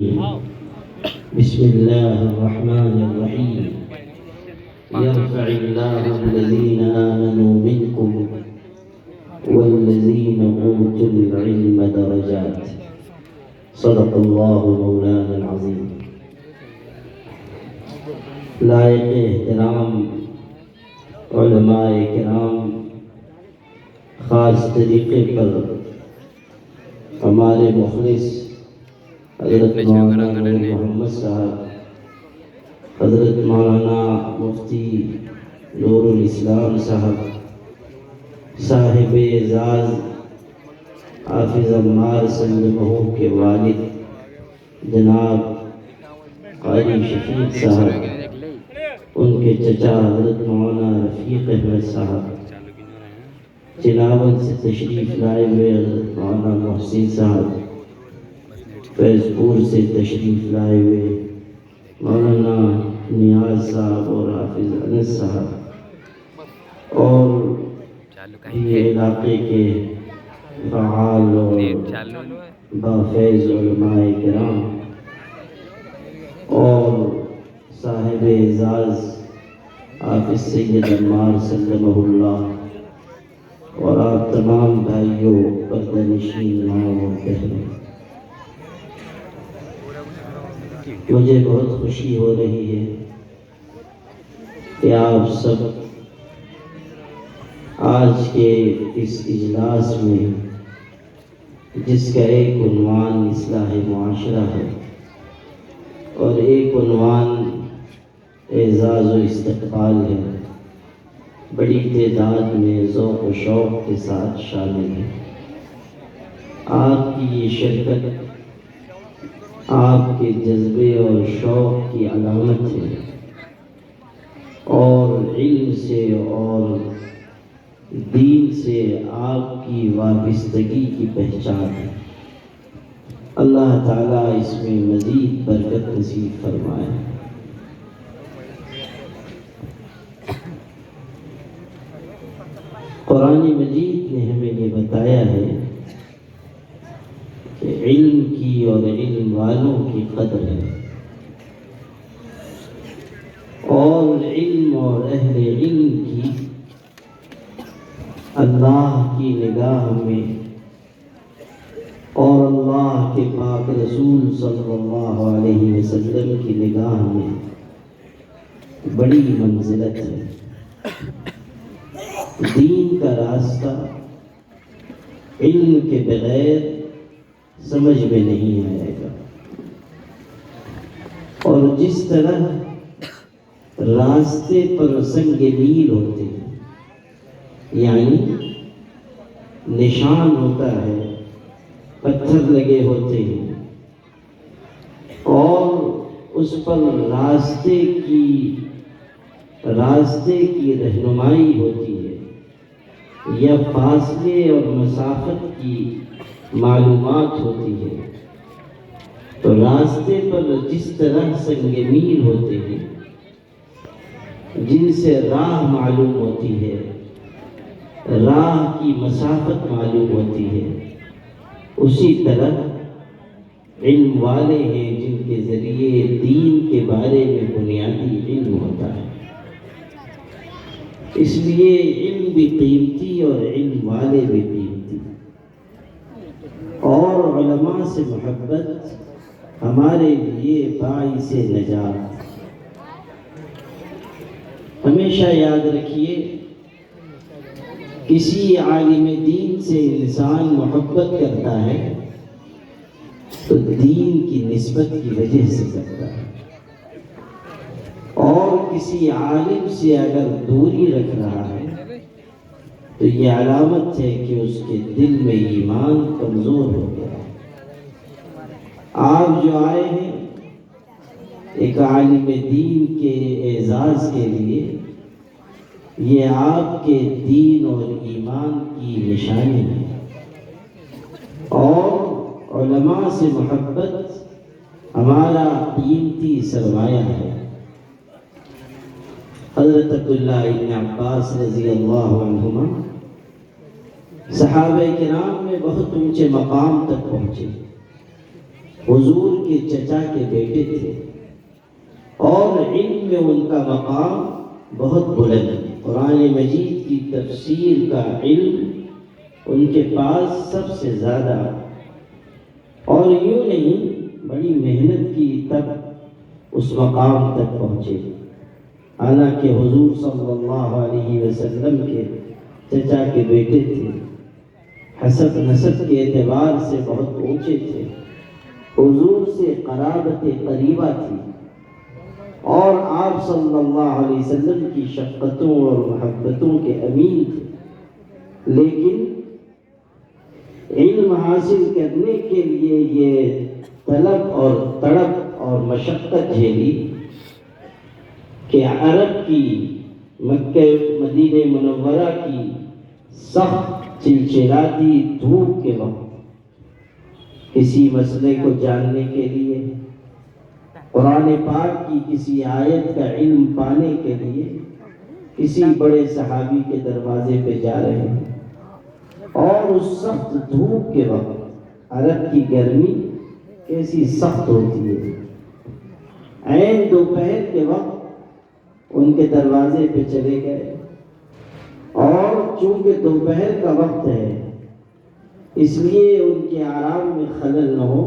بسم الله الرحمن الرحيم يرفع الله الذين آمنوا منكم والذين أوتوا العلم درجات صدق الله مولانا العظيم. لائق احترام علماء کرام، خاص طریقے پر ہمارے مخلص حضرت مولانا نور محمد صاحب، حضرت مولانا مفتی نور الاسلام صاحب، صاحب اعزاز حافظ عمار سلمہ کے والد جناب قاری شفیق صاحب، ان کے چچا حضرت مولانا رفیق احمد صاحب، چناول سے تشریف لائے ہوئے حضرت مولانا محسن صاحب، فیض پور سے تشریف لائے ہوئے مولانا نیاز صاحب اور حافظ انس صاحب، اور یہ علاقے کے فعال اور بافیض علماء کرام اور صاحب اعزاز حافظ سید عمار سلمہ اللہ، اور آپ تمام بھائیوں، پردہ نشین ماں اور بہنوں، مجھے بہت خوشی ہو رہی ہے کہ آپ سب آج کے اس اجلاس میں، جس کا ایک عنوان اصلاح معاشرہ ہے اور ایک عنوان اعزاز و استقبال ہے، بڑی تعداد میں ذوق و شوق کے ساتھ شامل ہیں. آپ کی یہ شرکت آپ کے جذبے اور شوق کی علامت ہے، اور علم سے اور دین سے آپ کی وابستگی کی پہچان ہے. اللہ تعالیٰ اس میں مزید برکت نصیب فرمائے. قرآن مجید نے ہمیں یہ بتایا ہے کہ علم کی اور علم والوں کی قدر ہے، اور علم اور اہل علم کی اللہ کی نگاہ میں اور اللہ کے پاک رسول صلی اللہ علیہ وسلم کی نگاہ میں بڑی منزلت ہے. دین کا راستہ علم کے بغیر سمجھ میں نہیں آئے گا، اور جس طرح راستے پر سنگ میل ہوتے ہیں، یعنی نشان ہوتا ہے، پتھر لگے ہوتے ہیں، اور اس پر راستے کی رہنمائی ہوتی ہے، یا فاصلے اور مسافت کی معلومات ہوتی ہے، تو راستے پر جس طرح سنگ میل ہوتے ہیں جن سے راہ معلوم ہوتی ہے، راہ کی مسافت معلوم ہوتی ہے، اسی طرح علم والے ہیں جن کے ذریعے دین کے بارے میں بنیادی علم ہوتا ہے. اس لیے علم بھی قیمتی اور علم والے بھی قیمتی، اور علماء سے محبت ہمارے لیے باعث نجات. ہمیشہ یاد رکھیے، کسی عالم دین سے انسان محبت کرتا ہے تو دین کی نسبت کی وجہ سے کرتا ہے، اور کسی عالم سے اگر دوری رکھ رہا ہے تو یہ علامت ہے کہ اس کے دل میں ایمان کمزور ہو گیا ہے. آپ جو آئے ہیں ایک عالم دین کے اعزاز کے لیے، یہ آپ کے دین اور ایمان کی نشانی ہے، اور علماء سے محبت ہمارا قیمتی سرمایہ ہے. حضرت عبداللہ ابن عباس رضی اللہ عنہما صحابہ کرام میں بہت اونچے مقام تک پہنچے، حضور کے چچا کے بیٹے تھے، اور علم میں ان کا مقام بہت بلند ہے۔ قرآن مجید کی تفسیر کا علم ان کے پاس سب سے زیادہ، اور یوں نہیں، بڑی محنت کی تب اس مقام تک پہنچے۔ حالانکہ حضور صلی اللہ علیہ وسلم کے چچا کے بیٹے تھے، حسب نسب کے اعتبار سے بہت اونچے تھے، حضور سے قرابت قریبہ تھی، اور آپ صلی اللہ علیہ وسلم کی شفقتوں اور محبتوں کے امین تھے، لیکن علم حاصل کرنے کے لیے یہ طلب اور تڑپ اور مشقت جھیلی کہ عرب کی، مکہ مدینہ منورہ کی سخت چلچلاتی دھوپ کے وقت کسی مسئلے کو جاننے کے لیے، قرآن پاک کی کسی آیت کا علم پانے کے لیے کسی بڑے صحابی کے دروازے پہ جا رہے ہیں، اور اس سخت دھوپ کے وقت عرب کی گرمی کیسی سخت ہوتی ہے، عین دوپہر کے وقت ان کے دروازے پہ چلے گئے، اور چونکہ دوپہر کا وقت ہے اس لیے ان کے آرام میں خلل نہ ہو،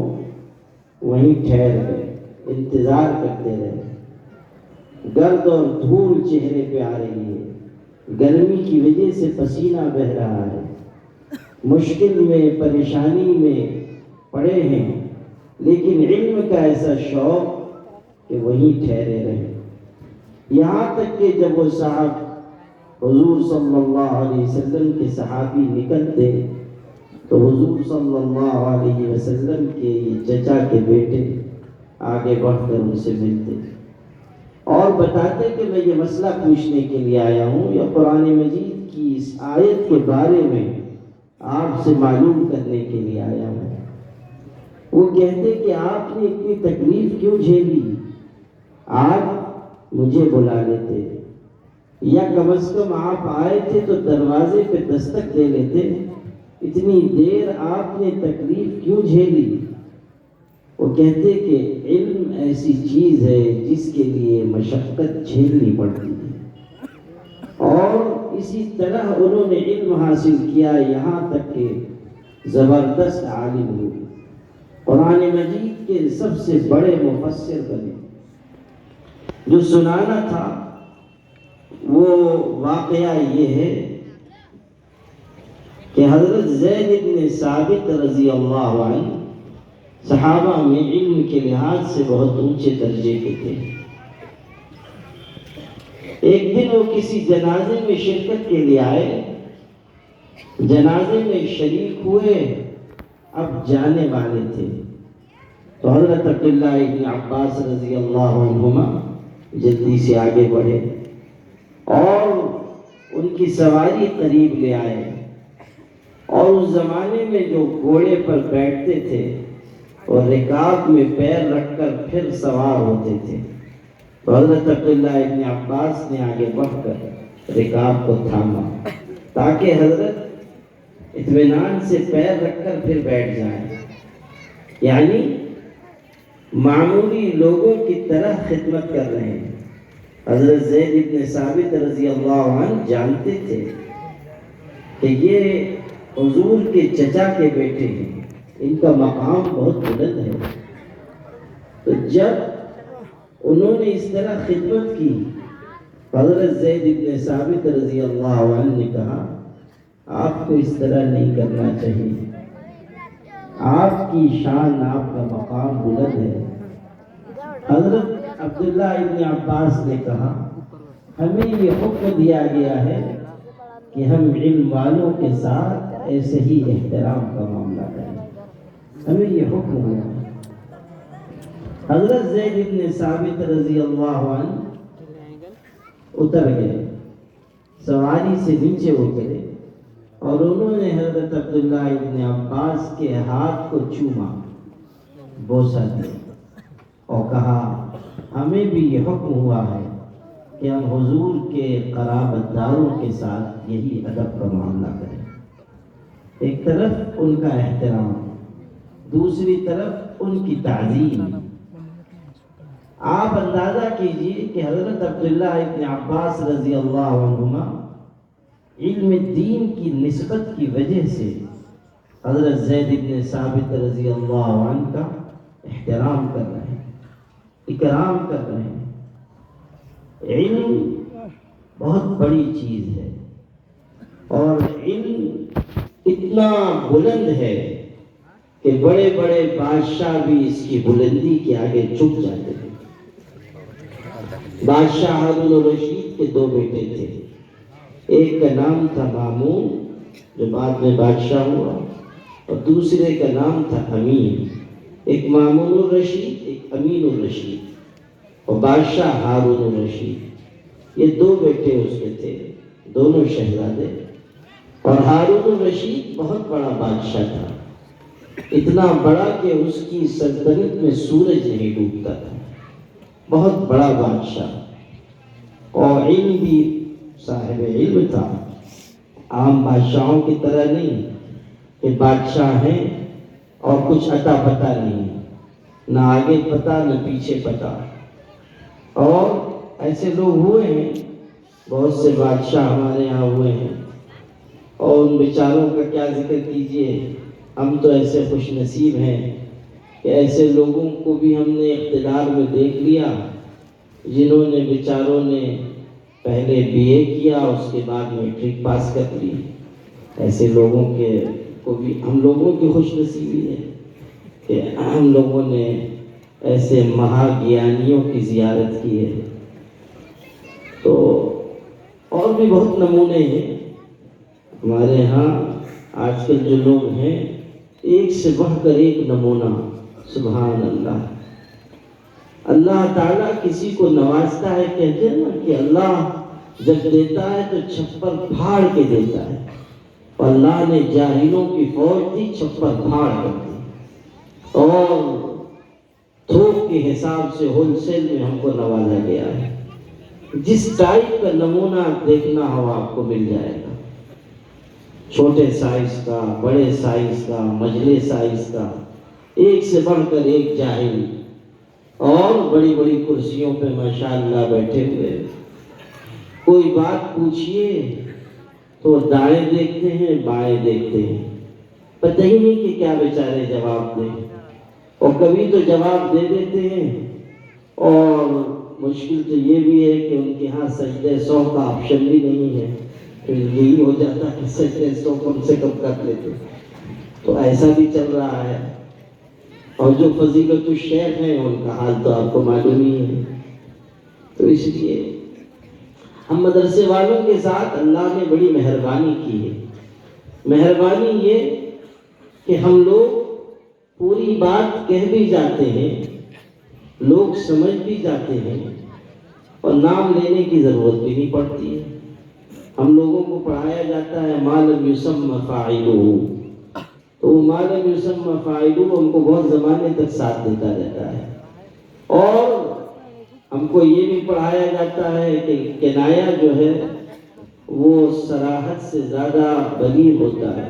وہیں ٹھہر گئے، انتظار کرتے رہے۔ گرد اور دھول چہرے پہ آ رہی ہے، گرمی کی وجہ سے پسینہ بہہ رہا ہے، مشکل میں پریشانی میں پڑے ہیں، لیکن علم کا ایسا شوق کہ وہیں ٹھہرے رہے۔ یہاں تک کہ جب وہ صاحب حضور صلی اللہ علیہ وسلم کے صحابی نکلتے تو حضور صلی اللہ علیہ وسلم کے یہ چچا کے بیٹے آگے بڑھ کر ان سے ملتے اور بتاتے کہ میں یہ مسئلہ پوچھنے کے لیے آیا ہوں، یا قرآن مجید کی اس آیت کے بارے میں آپ سے معلوم کرنے کے لیے آیا ہوں۔ وہ کہتے کہ آپ نے اتنی تکلیف کیوں جھیلی، آپ مجھے بلا لیتے، یا کم از کم آپ آئے تھے تو دروازے پہ دستک دے لیتے، اتنی دیر آپ نے تکلیف کیوں جھیلی؟ وہ کہتے کہ علم ایسی چیز ہے جس کے لیے مشقت جھیلنی پڑتی ہے، اور اسی طرح انہوں نے علم حاصل کیا یہاں تک کہ زبردست عالم ہوئے، قرآن مجید کے سب سے بڑے مفسر بنے۔ جو سنانا تھا وہ واقعہ یہ ہے کہ حضرت زید بن ثابت رضی اللہ عنہ صحابہ میں علم کے لحاظ سے بہت اونچے درجے کے تھے۔ ایک دن وہ کسی جنازے میں شرکت کے لیے آئے، جنازے میں شریک ہوئے، اب جانے والے تھے تو حضرت عبداللہ ابن عباس رضی اللہ عنہما جلدی سے آگے بڑھے اور ان کی سواری قریب لے آئے، اور اس زمانے میں جو گھوڑے پر بیٹھتے تھے اور رکاب میں پیر رکھ کر پھر سوار ہوتے تھے، تو حضرت عبداللہ ابن عباس نے آگے بڑھ کر رکاب کو تھاما تاکہ حضرت اطمینان سے پیر رکھ کر پھر بیٹھ جائیں، یعنی معمولی لوگوں کی طرح خدمت کر رہے ہیں۔ حضرت زید بن ثابت رضی اللہ عنہ جانتے تھے کہ یہ حضور کے چچا کے بیٹے ہیں، ان کا مقام بہت بلند ہے، تو جب انہوں نے اس طرح خدمت کی، حضرت زید بن ثابت رضی اللہ عنہ نے کہا آپ کو اس طرح نہیں کرنا چاہیے، آپ کی شان، آپ کا مقام بلند ہے۔ حضرت عبداللہ ابن عباس نے کہا ہمیں یہ حکم دیا گیا ہے کہ ہم علم والوں کے ساتھ ایسے ہی احترام کا معاملہ کریں، ہمیں یہ حکم ہوا۔ حضرت زید بن ثابت رضی اللہ عنہ اتر گئے، سواری سے نیچے اترے، اور انہوں نے حضرت عبداللہ ابن عباس کے ہاتھ کو چوما، بوسہ دیا اور کہا ہمیں بھی یہ حکم ہوا ہے کہ ہم حضور کے قرابت داروں کے ساتھ یہی ادب کا معاملہ کریں۔ ایک طرف ان کا احترام، دوسری طرف ان کی تعظیم۔ آپ اندازہ کیجئے کہ حضرت عبداللہ ابن عباس رضی اللہ عنہما علم دین کی نسبت کی وجہ سے حضرت زید بن ثابت رضی اللہ عنہ کا احترام کر رہے ہیں، اکرام کر رہے ہیں۔ علم بہت بڑی چیز ہے، اور علم اتنا بلند ہے کہ بڑے بڑے بادشاہ بھی اس کی بلندی کے آگے جھک جاتے ہیں۔ بادشاہ ہارون الرشید کے دو بیٹے تھے، ایک کا نام تھا مامون جو بعد میں بادشاہ ہوا، اور دوسرے کا نام تھا امین۔ ایک مامون الرشید، ایک امین الرشید، اور بادشاہ ہارون الرشید، یہ دو بیٹے اس کے تھے، دونوں شہزادے۔ اور ہارون الرشید بہت بڑا بادشاہ تھا، اتنا بڑا کہ اس کی سلطنت میں سورج نہیں ڈوبتا تھا، بہت بڑا بادشاہ، اور علم بھی صاحب علم تھا۔ عام بادشاہوں کی طرح نہیں کہ بادشاہ ہیں اور کچھ عطا پتہ نہیں، نہ آگے پتہ نہ پیچھے پتہ۔ اور ایسے لوگ ہوئے ہیں، بہت سے بادشاہ ہمارے یہاں ہوئے ہیں، اور ان بیچاروں کا کیا ذکر کیجئے۔ ہم تو ایسے خوش نصیب ہیں کہ ایسے لوگوں کو بھی ہم نے اقتدار میں دیکھ لیا، جنہوں نے بیچاروں نے پہلے بی اے کیا، اس کے بعد میٹرک پاس کر لی۔ ایسے لوگوں کو بھی ہم لوگوں کی خوش نصیبی ہے کہ ہم لوگوں نے ایسے مہاگیانیوں کی زیارت کی ہے۔ تو اور بھی بہت نمونے ہیں ہمارے ہاں۔ آج کل جو لوگ ہیں ایک سے بڑھ کر ایک نمونہ، سبحان اللہ۔ اللہ تعالیٰ کسی کو نوازتا ہے، کہتے ہیں نا کہ اللہ جب دیتا ہے تو چھپر پھاڑ کے دیتا ہے، اور اللہ نے جاہلوں کی فوج دی، چھپر پھاڑ کر دی، اور تھوک کے حساب سے ہول سیل میں ہم کو نوازا گیا ہے۔ جس ٹائپ کا نمونہ دیکھنا ہو آپ کو مل جائے گا، چھوٹے سائز کا، بڑے سائز کا، مجلے سائز کا، ایک سے بڑھ کر ایک جاہل، اور بڑی بڑی کرسیوں پہ ماشاءاللہ بیٹھے ہوئے۔ کوئی بات پوچھئے تو دائیں دیکھتے ہیں بائیں دیکھتے ہیں، پتہ ہی نہیں کہ کیا بیچارے جواب دیں، اور کبھی تو جواب دے دیتے ہیں۔ اور مشکل تو یہ بھی ہے کہ ان کے ہاں سجدہ سو کا آپشن بھی نہیں ہے، تو یہی ہو جاتا ہے سجدہ سو کم سے کم کر لیتے، تو ایسا بھی چل رہا ہے۔ اور جو فضیلت الشیخ ہیں ان کا حال تو آپ کو معلوم ہی ہے۔ تو اس لیے ہم مدرسے والوں کے ساتھ اللہ نے بڑی مہربانی کی ہے۔ مہربانی یہ کہ ہم لوگ پوری بات کہہ بھی جاتے ہیں، لوگ سمجھ بھی جاتے ہیں، اور نام لینے کی ضرورت بھی نہیں پڑتی ہے۔ ہم لوگوں کو پڑھایا جاتا ہے ما لم یسمى فاعلہ، تو وہ ما لم یسمى فاعلہ ہم کو بہت زمانے تک ساتھ دیتا رہتا ہے۔ اور ہم کو یہ بھی پڑھایا جاتا ہے کہ کنایہ جو ہے وہ صراحت سے زیادہ بلیغ ہوتا ہے،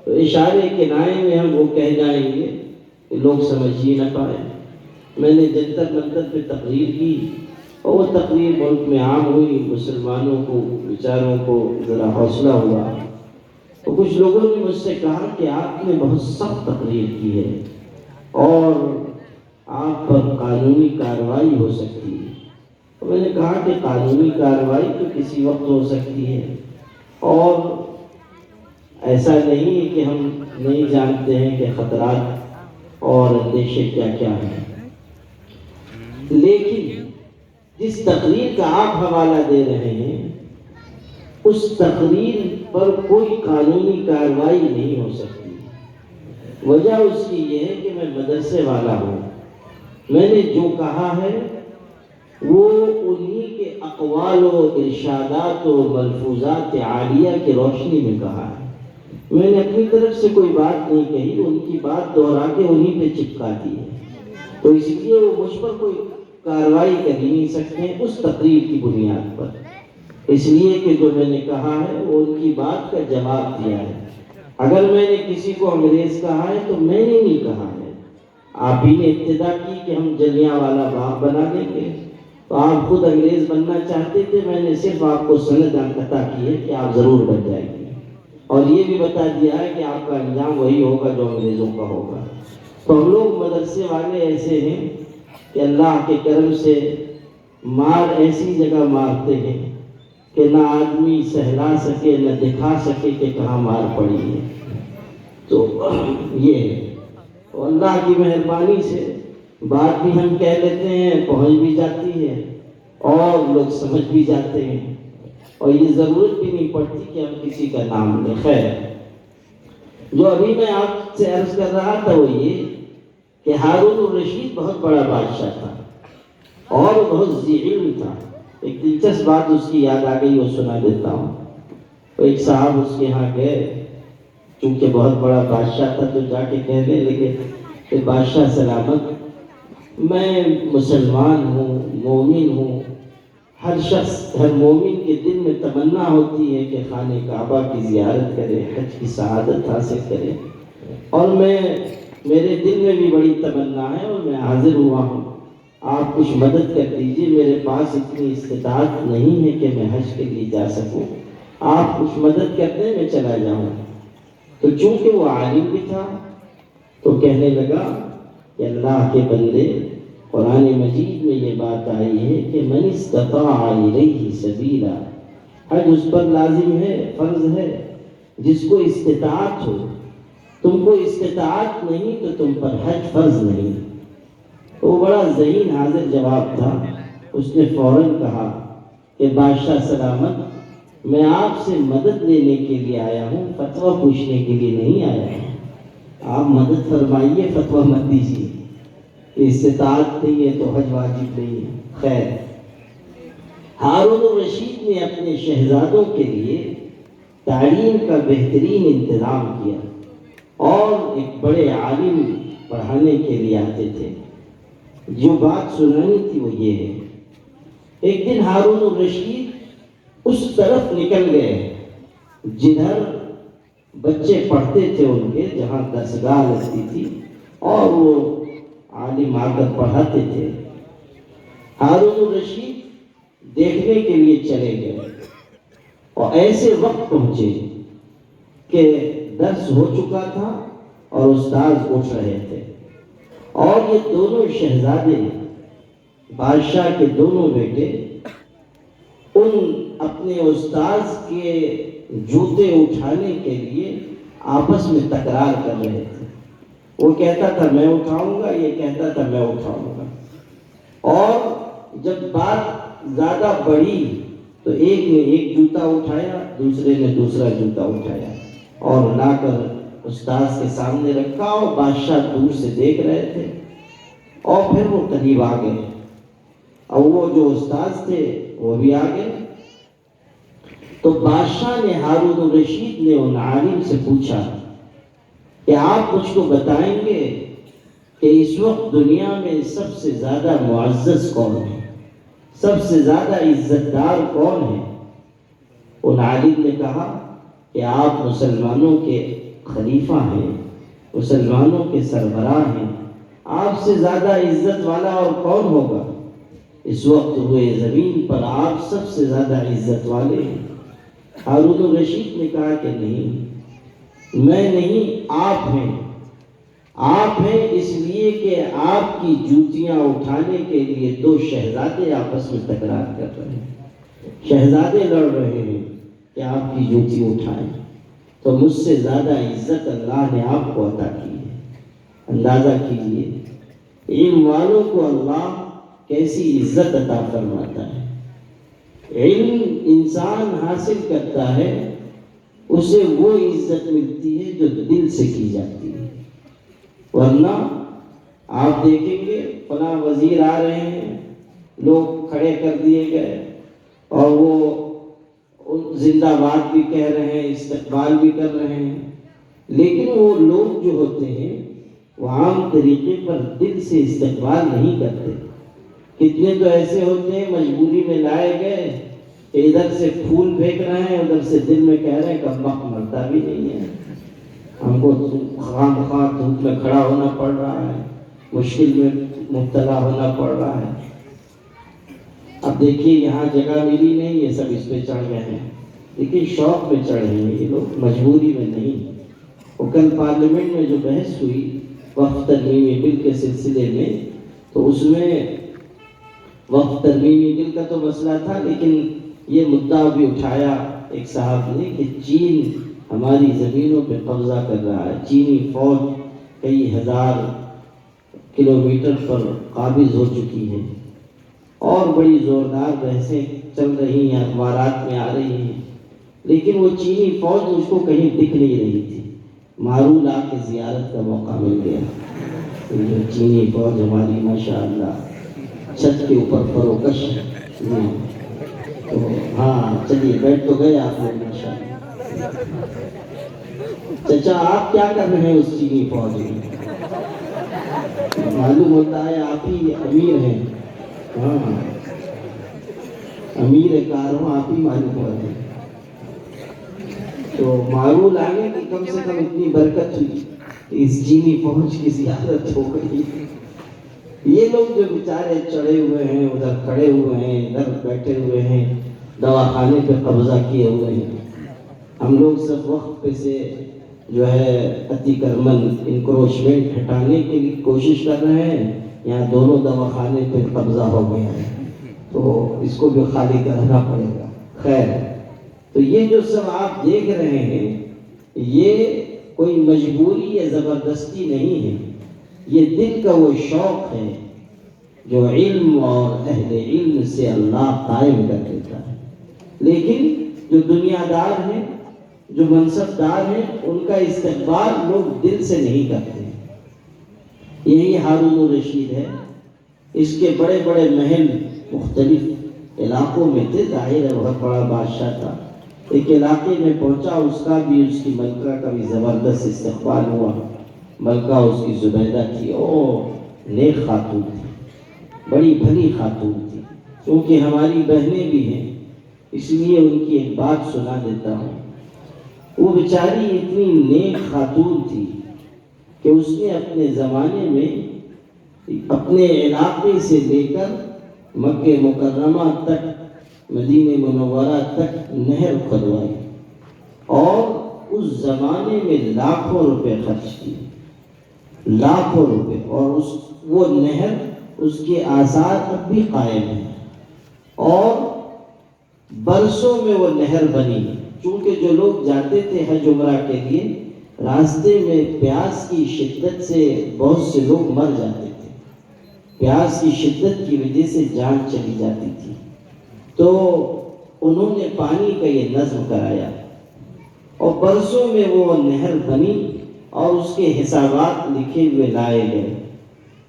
تو اشارے کنائے میں ہم وہ کہہ جائیں گے کہ لوگ سمجھ ہی نہ پائے۔ میں نے جنتر منتر پہ تقریر کی، اور وہ تقریر ملک میں عام ہوئی، مسلمانوں کو بیچاروں کو ذرا حوصلہ ہوا، تو کچھ لوگوں نے مجھ سے کہا کہ آپ نے بہت سخت تقریر کی ہے، اور آپ پر قانونی کارروائی ہو سکتی ہے۔ تو میں نے کہا کہ قانونی کارروائی تو کسی وقت ہو سکتی ہے، اور ایسا نہیں ہے کہ ہم نہیں جانتے ہیں کہ خطرات اور اندیشے کیا کیا ہیں، لیکن جس تقریر کا آپ حوالہ دے رہے ہیں اس تقریر پر کوئی قانونی کارروائی نہیں ہو سکتی۔ وجہ اس کی یہ ہے کہ میں مدرسے والا ہوں، میں نے جو کہا ہے وہ انہی کے اقوال و ارشادات و ملفوظات عالیہ کی روشنی میں کہا ہے۔ میں نے اپنی طرف سے کوئی بات نہیں کہی، ان کی بات دہرا کے انہی پہ چپکا دی ہے، تو اس لیے وہ مجھ پر کوئی کارروائی کر ہی نہیں سکتے اس تقریر کی بنیاد پر، اس لیے کہ جو میں نے کہا ہے وہ ان کی بات کا جواب دیا ہے۔ اگر میں نے کسی کو انگریز کہا ہے تو میں نے نہیں کہا ہے، آپ ہی نے ابتدا کی کہ ہم جلیانوالہ باغ بنا دیں گے، تو آپ خود انگریز بننا چاہتے تھے، میں نے صرف آپ کو سند عطا کی ہے کہ آپ ضرور بن جائیں گے، اور یہ بھی بتا دیا ہے کہ آپ کا انجام وہی ہوگا جو انگریزوں کا ہوگا۔ تو ہم لوگ مدرسے والے ایسے ہیں کہ اللہ کے کرم سے مار ایسی جگہ مارتے ہیں کہ نہ آدمی سہلا سکے نہ دکھا سکے کہ کہاں مار پڑی ہے۔ تو یہ ہے، اور اللہ کی مہربانی سے بات بھی ہم کہہ لیتے ہیں، پہنچ بھی جاتی ہے اور لوگ سمجھ بھی جاتے ہیں، اور یہ ضرورت بھی نہیں پڑتی کہ ہم کسی کا نام لیں۔ خیر، جو ابھی میں آپ سے عرض کر رہا تھا وہ یہ کہ ہارون الرشید بہت بڑا بادشاہ تھا اور بہت ذی علم تھا۔ ایک دلچسپ بات اس کی یاد آ گئی، وہ سنا دیتا ہوں۔ تو ایک صاحب اس کے ہاں گئے، چونکہ بہت بڑا بادشاہ تھا، تو جا کے کہنے لگے کہ بادشاہ سلامت، میں مسلمان ہوں، مومن ہوں، ہر شخص، ہر مومن کے دل میں تمنا ہوتی ہے کہ خانہ کعبہ کی زیارت کرے، حج کی سعادت حاصل کرے، اور میرے دل میں بھی بڑی تمنا ہے اور میں حاضر ہوا ہوں، آپ کچھ مدد کر دیجئے، میرے پاس اتنی استطاعت نہیں ہے کہ میں حج کے لیے جا سکوں، آپ کچھ مدد کر دیں میں چلا جاؤں۔ تو چونکہ وہ عالم بھی تھا تو کہنے لگا کہ اللہ کے بندے، قرآن مجید میں یہ بات آئی ہے کہ من استطاع الیہ سبیلا، حج اس پر لازم ہے، فرض ہے جس کو استطاعت ہو، تم کو استطاعت نہیں تو تم پر حج فرض نہیں۔ وہ بڑا ذہین حاضر جواب تھا، اس نے فوراً کہا کہ بادشاہ سلامت، میں آپ سے مدد لینے کے لیے آیا ہوں، فتویٰ پوچھنے کے لیے نہیں آیا ہوں، آپ مدد فرمائیے، فتویٰ مت دیجیے، استطاعت نہیں ہے تو حج واجب نہیں ہے۔ خیر، ہارون الرشید نے اپنے شہزادوں کے لیے تعلیم کا بہترین انتظام کیا، اور ایک بڑے عالم پڑھانے کے لیے آتے تھے۔ جو بات سنانی تھی وہ یہ ہے، ایک دن ہارون الرشید اس طرف نکل گئے جدھر بچے پڑھتے تھے ان کے، جہاں درسگاہ لگتی تھی اور وہ عالم آ کر پڑھاتے تھے۔ ہارون الرشید دیکھنے کے لیے چلے گئے اور ایسے وقت پہنچے کہ درس ہو چکا تھا اور استاد اٹھ رہے تھے، اور یہ دونوں شہزادے، بادشاہ کے دونوں بیٹے، ان اپنے استاذ کے جوتے اٹھانے کے لیے آپس میں تکرار کر رہے تھے۔ وہ کہتا تھا میں اٹھاؤں گا، یہ کہتا تھا میں اٹھاؤں گا، اور جب بات زیادہ بڑھی تو ایک نے ایک جوتا اٹھایا، دوسرے نے دوسرا جوتا اٹھایا اور لا کر استاذ کے سامنے رکھا، اور بادشاہ دور سے دیکھ رہے تھے، اور پھر وہ قریب آ گئے، اور وہ جو استاذ تھے وہ بھی آ گئے۔ تو بادشاہ نے ہارون الرشید نے ان عالم سے پوچھا کہ آپ مجھ کو بتائیں گے کہ اس وقت دنیا میں سب سے زیادہ معزز کون ہے، سب سے زیادہ عزت دار کون ہے؟ ان عالم نے کہا کہ آپ مسلمانوں کے خلیفہ ہیں، مسلمانوں کے سربراہ ہیں، آپ سے زیادہ عزت والا اور کون ہوگا؟ اس وقت ہوئے زمین پر آپ سب سے زیادہ عزت والے ہیں۔ ہارون الرشید نے کہا کہ نہیں، میں نہیں، آپ ہیں، آپ ہیں، اس لیے کہ آپ کی جوتیاں اٹھانے کے لیے دو شہزادے آپس میں تکرار کر رہے ہیں، شہزادے لڑ رہے ہیں کہ آپ کی جوتی اٹھائیں، تو مجھ سے زیادہ عزت اللہ نے آپ کو عطا کی ہے۔ اندازہ کیجیے علم والوں کو اللہ کیسی عزت عطا فرماتا ہے۔ علم انسان حاصل کرتا ہے، اسے وہ عزت ملتی ہے جو دل سے کی جاتی ہے، ورنہ آپ دیکھیں گے فلاں وزیر آ رہے ہیں، لوگ کھڑے کر دیے گئے اور وہ زندہ باد بھی کہہ رہے ہیں، استقبال بھی کر رہے ہیں، لیکن وہ لوگ جو ہوتے ہیں وہ عام طریقے پر دل سے استقبال نہیں کرتے۔ کتنے تو ایسے ہوتے ہیں مجبوری میں لائے گئے کہ ادھر سے پھول پھینک رہے ہیں، ادھر سے دل میں کہہ رہے ہیں کم وقت مرتا بھی نہیں ہے۔ ہم کو خام خواہ دھوپ میں کھڑا ہونا پڑ رہا ہے، مشکل میں مبتلا ہونا پڑ رہا ہے۔ اب دیکھیے یہاں جگہ ملی نہیں، یہ سب اس پہ چڑھ گئے ہیں، لیکن شوق پہ چڑھ رہے ہیں یہ لوگ، مجبوری میں نہیں۔ اور کل پارلیمنٹ میں جو بحث ہوئی وقف ترمیمی بل کے سلسلے میں، تو اس میں وقف ترمیمی بل کا تو مسئلہ تھا، لیکن یہ مدعا بھی اٹھایا ایک صاحب نے کہ چین ہماری زمینوں پہ قبضہ کر رہا ہے، چینی فوج کئی ہزار کلومیٹر پر قابض ہو چکی ہے، اور بڑی زوردار بحثیں چل رہی ہیں، اخبارات میں آ رہی ہیں، لیکن وہ چینی فوج اس کو کہیں دکھ نہیں رہی تھی۔ مارول آ کے زیارت کا موقع مل گیا، یہ چینی فوج ہماری ماشاءاللہ چھت کے اوپر فروکش ہے۔ تو ہاں چلیے بیٹھ تو گئے آپ لوگ ماشاءاللہ۔ چچا آپ کیا کر رہے ہیں اس چینی فوج میں؟ معلوم ہوتا ہے آپ ہی امیر ہیں، ہاں امیر کارواں آپ ہی معلوم ہوتے ہیں۔ تو معلوم آگے کہ کم سے کم اتنی برکت ہوئی، اس چینی فوج کی زیارت ہو گئی۔ یہ لوگ جو بیچارے چڑھے ہوئے ہیں، ادھر کھڑے ہوئے ہیں، ادھر بیٹھے ہوئے ہیں، دواخانے پہ قبضہ کیے ہوئے ہیں، ہم لوگ سب وقت پہ سے جو ہے اتی کرمن انکروچمنٹ ہٹانے کے لیے کوشش کر رہے ہیں، یہاں دونوں دواخانے پہ قبضہ ہو گیا ہے، تو اس کو بھی خالی کرنا پڑے گا۔ خیر، تو یہ جو سب آپ دیکھ رہے ہیں، یہ کوئی مجبوری یا زبردستی نہیں ہے، یہ دل کا وہ شوق ہے جو علم اور اہل علم سے اللہ قائم کر دیتا ہے۔ لیکن جو دنیا دار ہیں، جو منصب دار ہیں، ان کا استقبال لوگ دل سے نہیں کرتے۔ یہی ہارون الرشید ہے، اس کے بڑے بڑے محل مختلف علاقوں میں تھے، ظاہر ہے بہت بڑا بادشاہ تھا۔ ایک علاقے میں پہنچا، اس کا بھی اس کی ملکہ کا بھی زبردست استقبال ہوا۔ ملکہ اس کی زبیدہ تھی، نیک خاتون تھی، بڑی بھلی خاتون تھی، کیونکہ ہماری بہنیں بھی ہیں، اس لیے ان کی ایک بات سنا دیتا ہوں۔ وہ بیچاری اتنی نیک خاتون تھی کہ اس نے اپنے زمانے میں اپنے علاقے سے لے کر مکہ مکرمہ تک، مدینہ منورہ تک نہر کھدوائی، اور اس زمانے میں لاکھوں روپے خرچ کیے، لاکھوں روپے، اور وہ نہر، اس کے آثار اب بھی قائم ہیں، اور برسوں میں وہ نہر بنی، چونکہ جو لوگ جاتے تھے حج عمرہ کے لیے، راستے میں پیاس کی شدت سے بہت سے لوگ مر جاتے تھے، پیاس کی شدت کی وجہ سے جان چلی جاتی تھی، تو انہوں نے پانی کا یہ نظم کرایا، اور برسوں میں وہ نہر بنی، اور اس کے حسابات لکھے ہوئے لائے گئے۔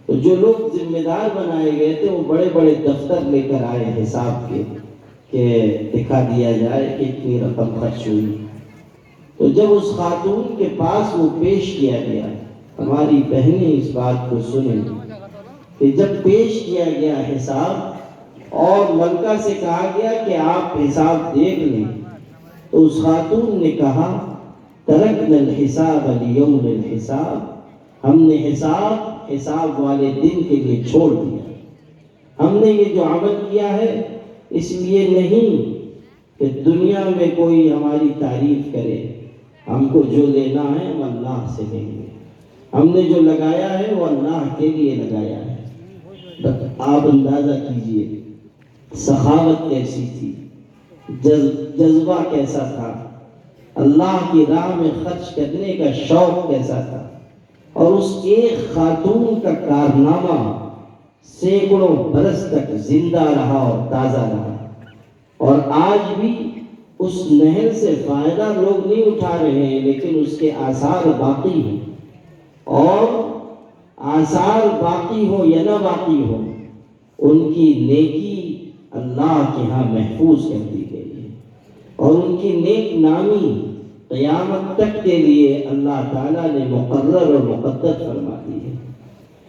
تو جو لوگ ذمہ دار بنائے گئے تھے، وہ بڑے بڑے دفتر لے کر آئے حساب کے، کہ دکھا دیا جائے کہ اتنی رقم خرچ ہوئی۔ تو جب اس خاتون کے پاس وہ پیش کیا گیا، ہماری بہنیں اس بات کو سنیں کہ جب پیش کیا گیا حساب، اور ملکہ سے کہا گیا کہ آپ حساب دیکھ لیں، تو اس خاتون نے کہا ترکنا الحساب لیوم الحساب، ہم نے حساب والے دن کے لیے چھوڑ دیا۔ ہم نے یہ جو عمل کیا ہے اس لیے نہیں کہ دنیا میں کوئی ہماری تعریف کرے، ہم کو جو لینا ہے ہم اللہ سے لیں گے، ہم نے جو لگایا ہے وہ اللہ کے لیے لگایا ہے۔ بس آپ اندازہ کیجئے سخاوت کیسی تھی، جذبہ کیسا تھا، اللہ کی راہ میں خرچ کرنے کا شوق کیسا تھا، اور اس ایک خاتون کا کارنامہ سینکڑوں برس تک زندہ رہا اور تازہ رہا، اور آج بھی اس نہر سے فائدہ لوگ نہیں اٹھا رہے ہیں، لیکن اس کے آثار باقی ہیں، اور آثار باقی ہو یا نہ باقی ہو، ان کی نیکی اللہ کے ہاں محفوظ کر دی گئی ہے، اور ان کی نیک نامی قیامت تک کے لیے اللہ تعالیٰ نے مقرر اور مقدر فرما دی ہے۔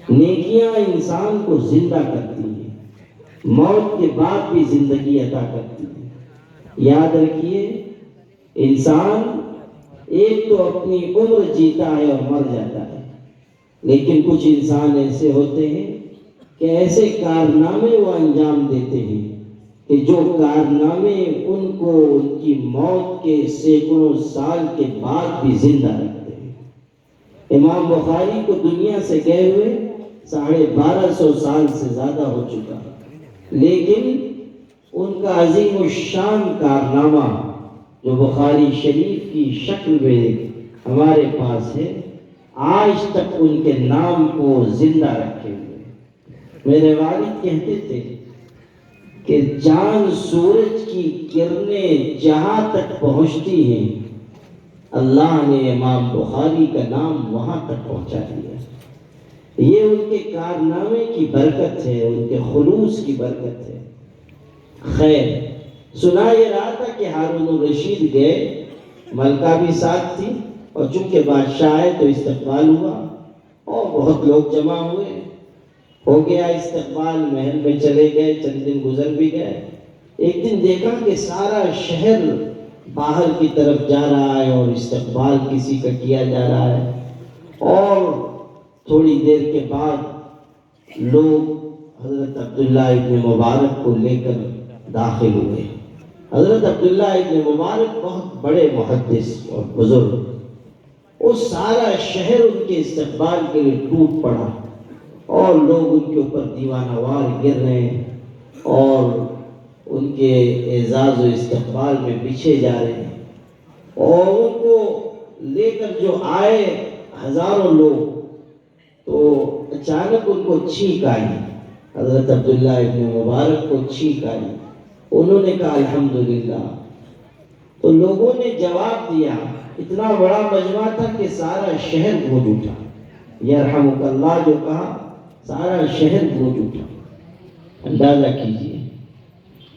نیکیاں انسان کو زندہ کرتی ہیں، موت کے بعد بھی زندگی عطا کرتی ہیں۔ یاد رکھیے، انسان ایک تو اپنی عمر جیتا ہے اور مر جاتا ہے، لیکن کچھ انسان ایسے ہوتے ہیں کہ ایسے کارنامے وہ انجام دیتے ہیں کہ جو کارنامے ان کو ان کی موت کے سینکڑوں سال کے بعد بھی زندہ رکھتے ہیں۔ امام بخاری کو دنیا سے گئے ہوئے 1250 سال سے زیادہ ہو چکا، لیکن ان کا عظیم الشان کارنامہ جو بخاری شریف کی شکل میں ہمارے پاس ہے، آج تک ان کے نام کو زندہ رکھے ہوئے۔ میرے والد کہتے تھے کہ چاند سورج کی کرنیں جہاں تک پہنچتی ہیں، اللہ نے امام بخاری کا نام وہاں تک پہنچا دیا۔ یہ ان کے کارنامے کی برکت ہے، ان کے خلوص کی برکت ہے۔ خیر، سنا یہ رہا تھا کہ ہارون الرشید گئے، ملکہ بھی ساتھ تھی، اور چونکہ بادشاہ ہے تو استقبال ہوا اور بہت لوگ جمع ہوئے، ہو گیا استقبال، محل میں چلے گئے، چند دن گزر بھی گئے۔ ایک دن دیکھا کہ سارا شہر باہر کی طرف جا رہا ہے اور استقبال کسی کا کیا جا رہا ہے، اور تھوڑی دیر کے بعد لوگ حضرت عبداللہ ابن مبارک کو لے کر داخل ہوئے۔ حضرت عبداللہ ابن مبارک بہت بڑے محدث اور بزرگ، وہ سارا شہر ان کے استقبال کے لیے ٹوٹ پڑا، اور لوگ ان کے اوپر دیوانہ وار گر رہے ہیں اور ان کے اعزاز و استقبال میں بچھے جا رہے ہیں، اور ان کو لے کر جو آئے ہزاروں لوگ، تو اچانک ان کو چھینک آئی، حضرت عبداللہ ابن مبارک کو چھینک آئی، انہوں نے کہا الحمدللہ، تو لوگوں نے جواب دیا، اتنا بڑا مجمع تھا کہ سارا شہر گونج اٹھا، یرحمک اللہ جو کہا، سارا شہر گونج اٹھا۔ اندازہ کیجئے،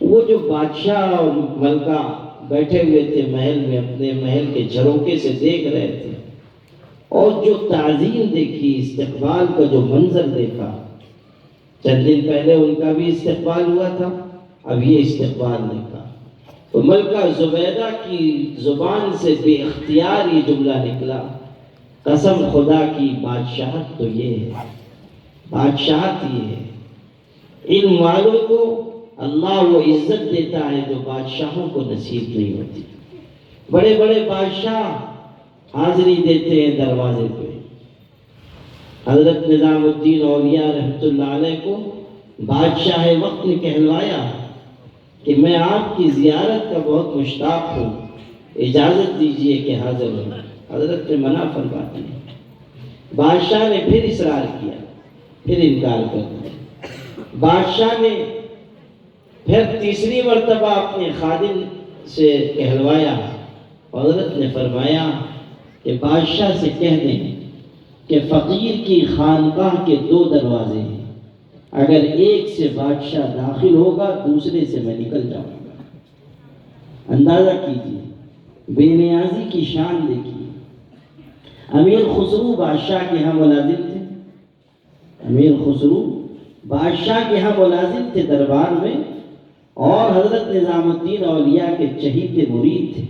وہ جو بادشاہ اور ملکہ بیٹھے ہوئے تھے محل میں، اپنے محل کے جھروکے سے دیکھ رہے تھے، اور جو تعظیم دیکھی، استقبال کا جو منظر دیکھا، چند دن پہلے ان کا بھی استقبال ہوا تھا، اب یہ استقبال دیکھا، تو ملکہ زبیدہ کی زبان سے بے اختیار یہ جملہ نکلا، قسم خدا کی بادشاہت تو یہ ہے، بادشاہت یہ ہے۔ علم والوں کو اللہ وہ عزت دیتا ہے جو بادشاہوں کو نصیب نہیں ہوتی۔ بڑے بڑے بادشاہ حاضری دیتے ہیں دروازے پہ۔ حضرت نظام الدین اولیاء رحمۃ اللہ علیہ کو بادشاہ وقت نے کہلوایا کہ میں آپ کی زیارت کا بہت مشتاق ہوں، اجازت دیجئے کہ حاضر ہوں۔ حضرت نے منع فرما دیا۔ بادشاہ نے پھر اصرار کیا، پھر انکار کر دیا۔ بادشاہ نے پھر تیسری مرتبہ اپنے خادم سے کہلوایا، حضرت نے فرمایا کہ بادشاہ سے کہہ دیں کہ فقیر کی خانقاہ کے 2 دروازے ہیں، اگر ایک سے بادشاہ داخل ہوگا دوسرے سے میں نکل جاؤں گا۔ اندازہ کیجیے، بے نیازی کی شان دیکھیے۔ امیر خسرو بادشاہ کے ہاں ملازم تھے، امیر خسرو بادشاہ کے ہاں ملازم تھے دربار میں، اور حضرت نظام الدین اولیاء کے چہیتے مرید تھے۔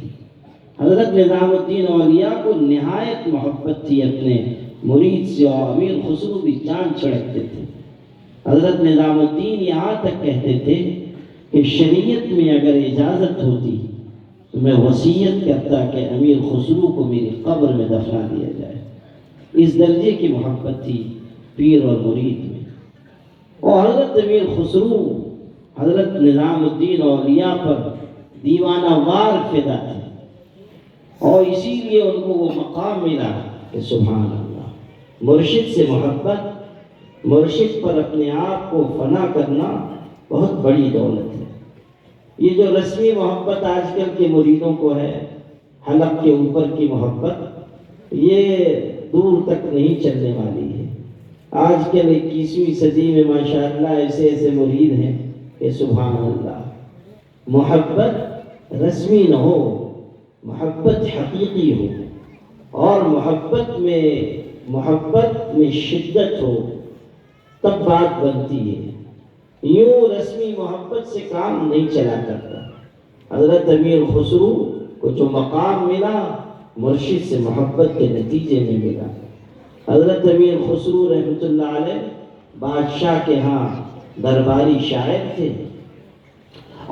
حضرت نظام الدین اولیاء کو نہایت محبت تھی اپنے مرید سے، اور امیر خسرو بھی جان چھڑکتے تھے۔ حضرت نظام الدین یہاں تک کہتے تھے کہ شریعت میں اگر اجازت ہوتی تو میں وصیت کرتا کہ امیر خسرو کو میری قبر میں دفنا دیا جائے۔ اس درجے کی محبت تھی پیر اور مرید میں۔ اور حضرت امیر خسرو حضرت نظام الدین اولیاء پر دیوانہ وار فدا تھے، اور اسی لیے ان کو وہ مقام ملا کہ سبحان اللہ، مرشد سے محبت، مرشد پر اپنے آپ کو فنا کرنا بہت بڑی دولت ہے۔ یہ جو رسمی محبت آج کل کے مریدوں کو ہے، حلق کے اوپر کی محبت، یہ دور تک نہیں چلنے والی ہے۔ آج کل 21ویں صدی میں ماشاءاللہ ایسے ایسے مرید ہیں کہ سبحان اللہ، محبت رسمی نہ ہو، محبت حقیقی ہو، اور محبت میں شدت ہو، تب بات بنتی ہے۔ یوں رسمی محبت سے کام نہیں چلا کرتا۔ حضرت امیر خسرو کو جو مقام ملا مرشد سے محبت کے نتیجے میں ملا۔ حضرت امیر خسرو رحمۃ اللہ علیہ بادشاہ کے ہاں درباری شاعر تھے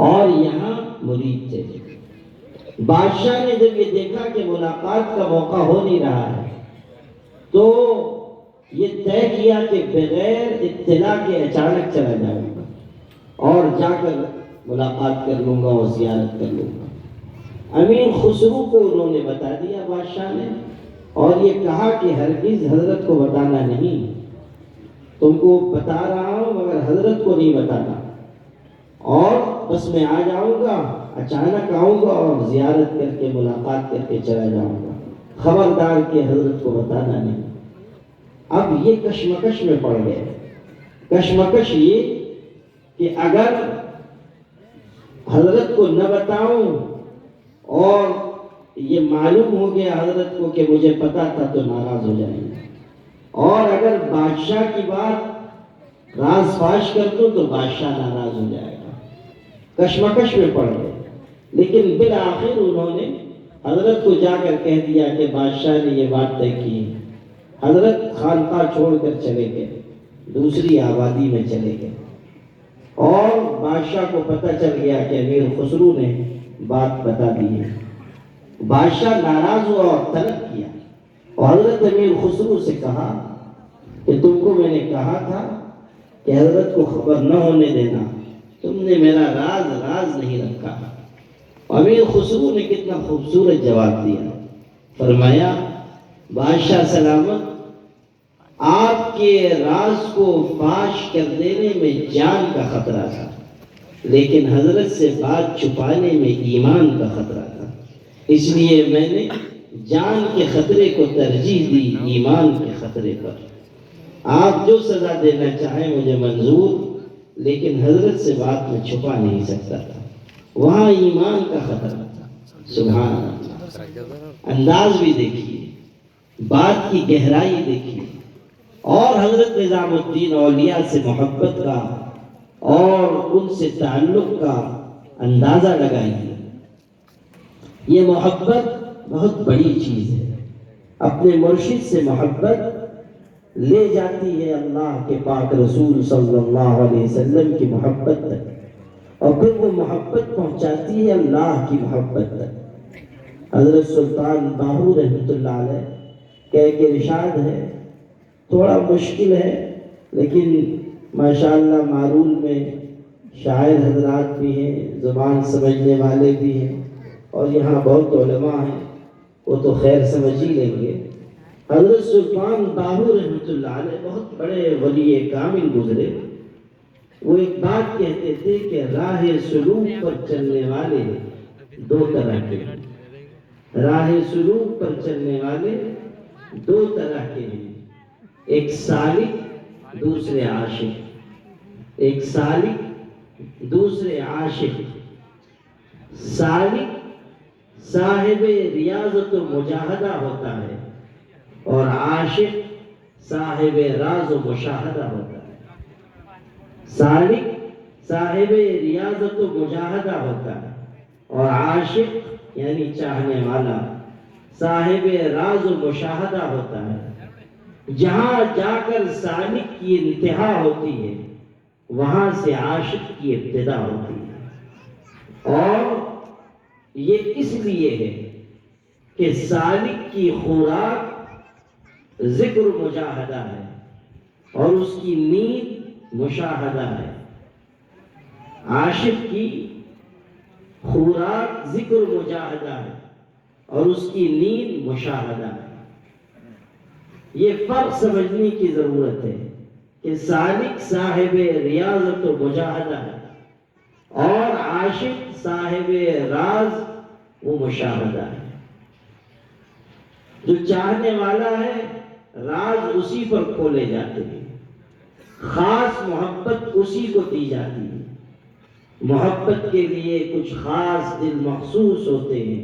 اور یہاں مرید تھے۔ بادشاہ نے جب یہ دیکھا کہ ملاقات کا موقع ہو نہیں رہا ہے تو یہ طے کیا کہ بغیر اطلاع کے اچانک چلا جاؤں گا اور جا کر ملاقات کر لوں گا اور زیارت کر لوں گا۔ امیر خسرو کو انہوں نے بتا دیا بادشاہ نے، اور یہ کہا کہ ہرگز حضرت کو بتانا نہیں، تم کو بتا رہا ہوں مگر حضرت کو نہیں بتانا، اور بس میں آ جاؤں گا، اچانک آؤں گا اور زیارت کر کے ملاقات کر کے چلا جاؤں گا، خبردار کہ حضرت کو بتانا نہیں۔ اب یہ کشمکش میں پڑ گئے۔ کشمکش یہ کہ اگر حضرت کو نہ بتاؤں اور یہ معلوم ہو گیا حضرت کو کہ مجھے پتا تھا تو ناراض ہو جائیں گے، اور اگر بادشاہ کی بات راز فاش کر دوں تو بادشاہ ناراض ہو جائے گا۔ کشمکش میں پڑ گئے، لیکن بالآخر انہوں نے حضرت کو جا کر کہہ دیا کہ بادشاہ نے یہ بات طے کی۔ حضرت خانقاہ چھوڑ کر چلے گئے، دوسری آبادی میں چلے گئے، اور بادشاہ کو پتہ چل گیا کہ امیر خسرو نے بات بتا دی ہے۔ بادشاہ ناراض ہوا اور طلب کیا، اور حضرت امیر خسرو سے کہا کہ تم کو میں نے کہا تھا کہ حضرت کو خبر نہ ہونے دینا، تم نے میرا راز نہیں رکھا۔ امیر خسرو نے کتنا خوبصورت جواب دیا، فرمایا بادشاہ سلامت، آپ کے راز کو فاش کر دینے میں جان کا خطرہ تھا، لیکن حضرت سے بات چھپانے میں ایمان کا خطرہ تھا، اس لیے میں نے جان کے خطرے کو ترجیح دی ایمان کے خطرے پر۔ آپ جو سزا دینا چاہیں مجھے منظور، لیکن حضرت سے بات میں چھپا نہیں سکتا تھا، وہاں ایمان کا خطرہ تھا۔ سبحان اللہ، انداز بھی دیکھیے، بات کی گہرائی دیکھیے، اور حضرت نظام الدین اولیاء سے محبت کا اور ان سے تعلق کا اندازہ لگائیے۔ یہ محبت بہت بڑی چیز ہے۔ اپنے مرشد سے محبت لے جاتی ہے اللہ کے پاک رسول صلی اللہ علیہ وسلم کی محبت تک، اور پھر وہ محبت پہنچاتی ہے اللہ کی محبت تک۔ حضرت سلطان باہو رحمۃ اللہ علیہ کا ایک ارشاد ہے، تھوڑا مشکل ہے لیکن ماشاءاللہ معرول میں شاعر حضرات بھی ہیں، زبان سمجھنے والے بھی ہیں، اور یہاں بہت علماء ہیں، وہ تو خیر سمجھ ہی لیں گے۔ حضرت سلطان باہو رحمۃ اللہ علیہ بہت بڑے ولی کامل گزرے۔ وہ ایک بات کہتے تھے کہ راہ سلوک پر چلنے والے دو طرح کے ہیں، راہ سلوک پر چلنے والے دو طرح کے ہیں، ایک سالک دوسرے عاشق، ایک سالک دوسرے عاشق۔ سالک صاحب ریاضت و مجاہدہ ہوتا ہے، اور عاشق صاحب راز و مشاہدہ ہوتا ہے۔ سالک صاحب ریاضت و مجاہدہ ہوتا ہے، اور عاشق یعنی چاہنے والا صاحب راز و مشاہدہ ہوتا ہے۔ جہاں جا کر سالک کی انتہا ہوتی ہے وہاں سے عاشق کی ابتدا ہوتی ہے، اور یہ اس لیے ہے کہ سالک کی خوراک ذکر مجاہدہ ہے اور اس کی نیند مشاہدہ ہے۔ عاشق کی خوراک ذکر مجاہدہ ہے اور اس کی نیند مشاہدہ ہے۔ یہ فرق سمجھنے کی ضرورت ہے کہ سالک صاحب ریاضت و مجاہدہ ہے اور عاشق صاحب راز و مشاہدہ ہے۔ جو چاہنے والا ہے راز اسی پر کھولے جاتے ہیں، خاص محبت اسی کو دی جاتی ہے۔ محبت کے لیے کچھ خاص دل مخصوص ہوتے ہیں،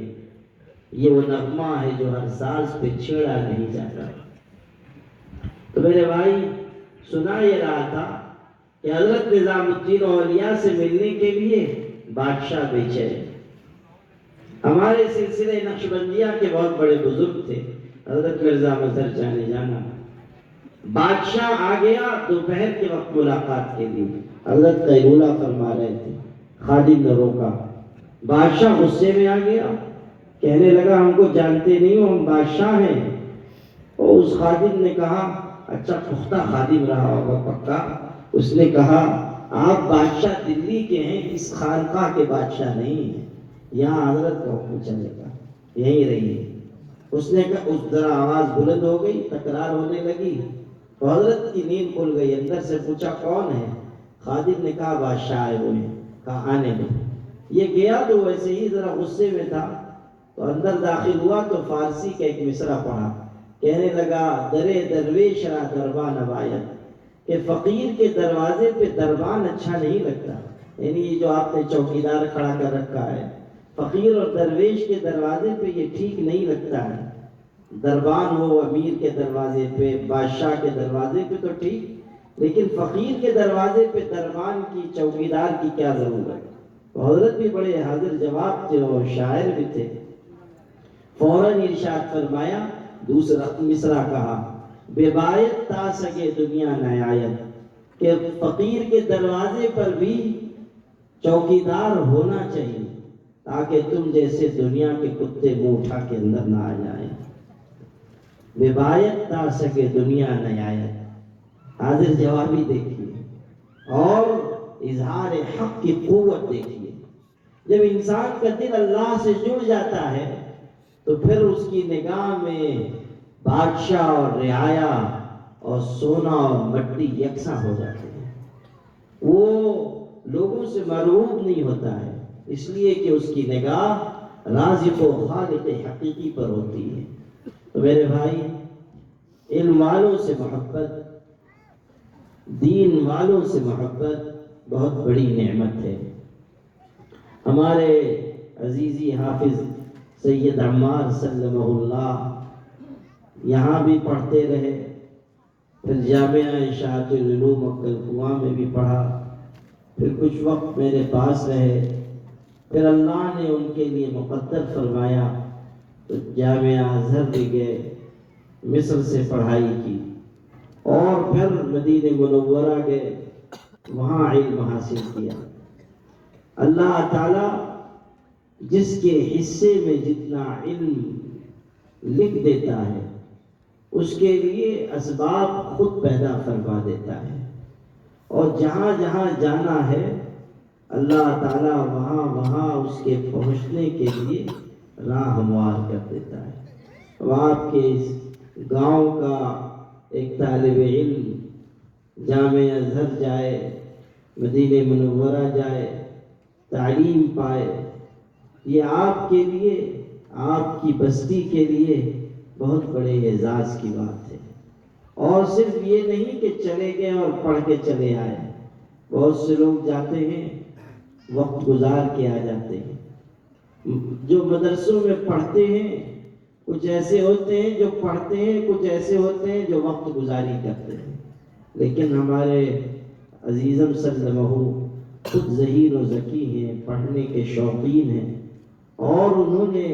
یہ وہ نغمہ ہے جو ہر ساز پہ چھیڑا نہیں جاتا۔ تو میرے بھائی، سنا یہ رہا تھا کہ حضرت نظام الدین اولیاء سے ملنے کے لیے بادشاہ بے چین، ہمارے سلسلے نقشبندیہ کے بہت بڑے بزرگ تھے، حضرت مرزا مظہر جانے جانا۔ بادشاہ آ گیا دوپہر کے وقت ملاقات کے لیے، حضرت قیلولہ فرما رہے تھے، خادم نے روکا۔ بادشاہ غصے میں آ گیا، کہنے لگا ہم کو جانتے نہیں ہو، ہم بادشاہ ہیں۔ اور اس خادم نے کہا، اچھا پختہ خادم رہا ہوگا پکا، اس نے کہا آپ بادشاہ دلی کے ہیں، اس خانقاہ کے بادشاہ نہیں ہیں، یہاں حضرت کا حکم چلے گا، یہیں رہیے۔ اس نے کہا، اس ذرا آواز بلند ہو گئی، تکرار ہونے لگی، تو حضرت کی نیند کھل گئی۔ اندر سے پوچھا کون ہے؟ خادم نے کہا بادشاہ آئے ہوئے ہیں۔ کہا آنے دو۔ یہ گیا تو ویسے ہی ذرا غصے میں تھا، تو اندر داخل ہوا تو فارسی کا ایک مصرع پڑھا، کہنے لگا درے درویش را دربان نبایت، کہ فقیر کے دروازے پہ دربان اچھا نہیں لگتا، یعنی یہ جو آپ نے چوکیدار کھڑا کر رکھا ہے، فقیر اور درویش کے دروازے پہ یہ ٹھیک نہیں لگتا ہے۔ دربان ہو امیر کے دروازے پہ، بادشاہ کے دروازے پہ تو ٹھیک، لیکن فقیر کے دروازے پہ دربان کی، چوکیدار کی کیا ضرورت؟ تو حضرت بھی بڑے حاضر جواب تھے اور شاعر بھی تھے، فوراً ارشاد فرمایا، دوسرا مصرع کہا، بے باید تا سکے دنیا نیایت، کہ فقیر کے دروازے پر بھی چوکیدار ہونا چاہیے، تاکہ تم جیسے دنیا کے کتے منہ اٹھا کے اندر نہ آ جائیں۔ بے باید تا سکے دنیا نیایت، حاضر جوابی دیکھیے اور اظہار حق کی قوت دیکھیے۔ جب انسان کا دل اللہ سے جڑ جاتا ہے تو پھر اس کی نگاہ میں بادشاہ اور رعایا اور سونا اور مٹی یکساں ہو جاتے ہیں، وہ لوگوں سے مرعوب نہیں ہوتا ہے، اس لیے کہ اس کی نگاہ رازق و خالق حقیقی پر ہوتی ہے۔ تو میرے بھائی، علم والوں سے محبت، دین والوں سے محبت بہت بڑی نعمت ہے۔ ہمارے عزیزی حافظ سید عمار سلمہ اللہ یہاں بھی پڑھتے رہے، پھر جامعہ اشاعت العلوم مکہ کنواں میں بھی پڑھا، پھر کچھ وقت میرے پاس رہے، پھر اللہ نے ان کے لیے مقدر فرمایا تو جامعہ ازہر بھی گئے، مصر سے پڑھائی کی، اور پھر مدینہ منورہ گئے، وہاں علم حاصل کیا۔ اللہ تعالیٰ جس کے حصے میں جتنا علم لکھ دیتا ہے اس کے لیے اسباب خود پیدا فرما دیتا ہے، اور جہاں جہاں جانا ہے اللہ تعالیٰ وہاں وہاں اس کے پہنچنے کے لیے راہ ہموار کر دیتا ہے۔ اب آپ کے اس گاؤں کا ایک طالب علم جامعہ ازہر جائے، مدینہ منورہ جائے، تعلیم پائے، یہ آپ کے لیے، آپ کی بستی کے لیے بہت بڑے اعزاز کی بات ہے۔ اور صرف یہ نہیں کہ چلے گئے اور پڑھ کے چلے آئے، بہت سے لوگ جاتے ہیں وقت گزار کے آ جاتے ہیں۔ جو مدرسوں میں پڑھتے ہیں کچھ ایسے ہوتے ہیں جو پڑھتے ہیں، کچھ ایسے ہوتے ہیں جو وقت گزاری کرتے ہیں، لیکن ہمارے عزیزم سلمہ خود ظہیر و ذکی ہیں، پڑھنے کے شوقین ہیں، اور انہوں نے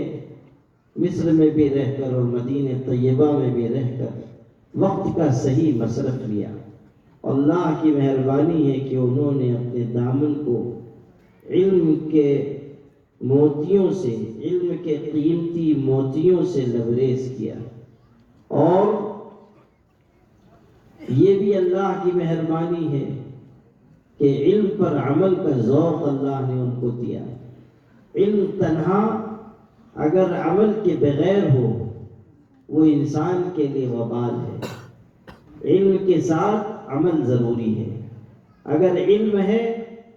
مصر میں بھی رہ کر اور مدینہ طیبہ میں بھی رہ کر وقت کا صحیح مصرف لیا۔ اللہ کی مہربانی ہے کہ انہوں نے اپنے دامن کو علم کے موتیوں سے، علم کے قیمتی موتیوں سے لبریز کیا، اور یہ بھی اللہ کی مہربانی ہے کہ علم پر عمل کا ذوق اللہ نے ان کو دیا۔ علم تنہا اگر عمل کے بغیر ہو وہ انسان کے لیے وبال ہے، علم کے ساتھ عمل ضروری ہے۔ اگر علم ہے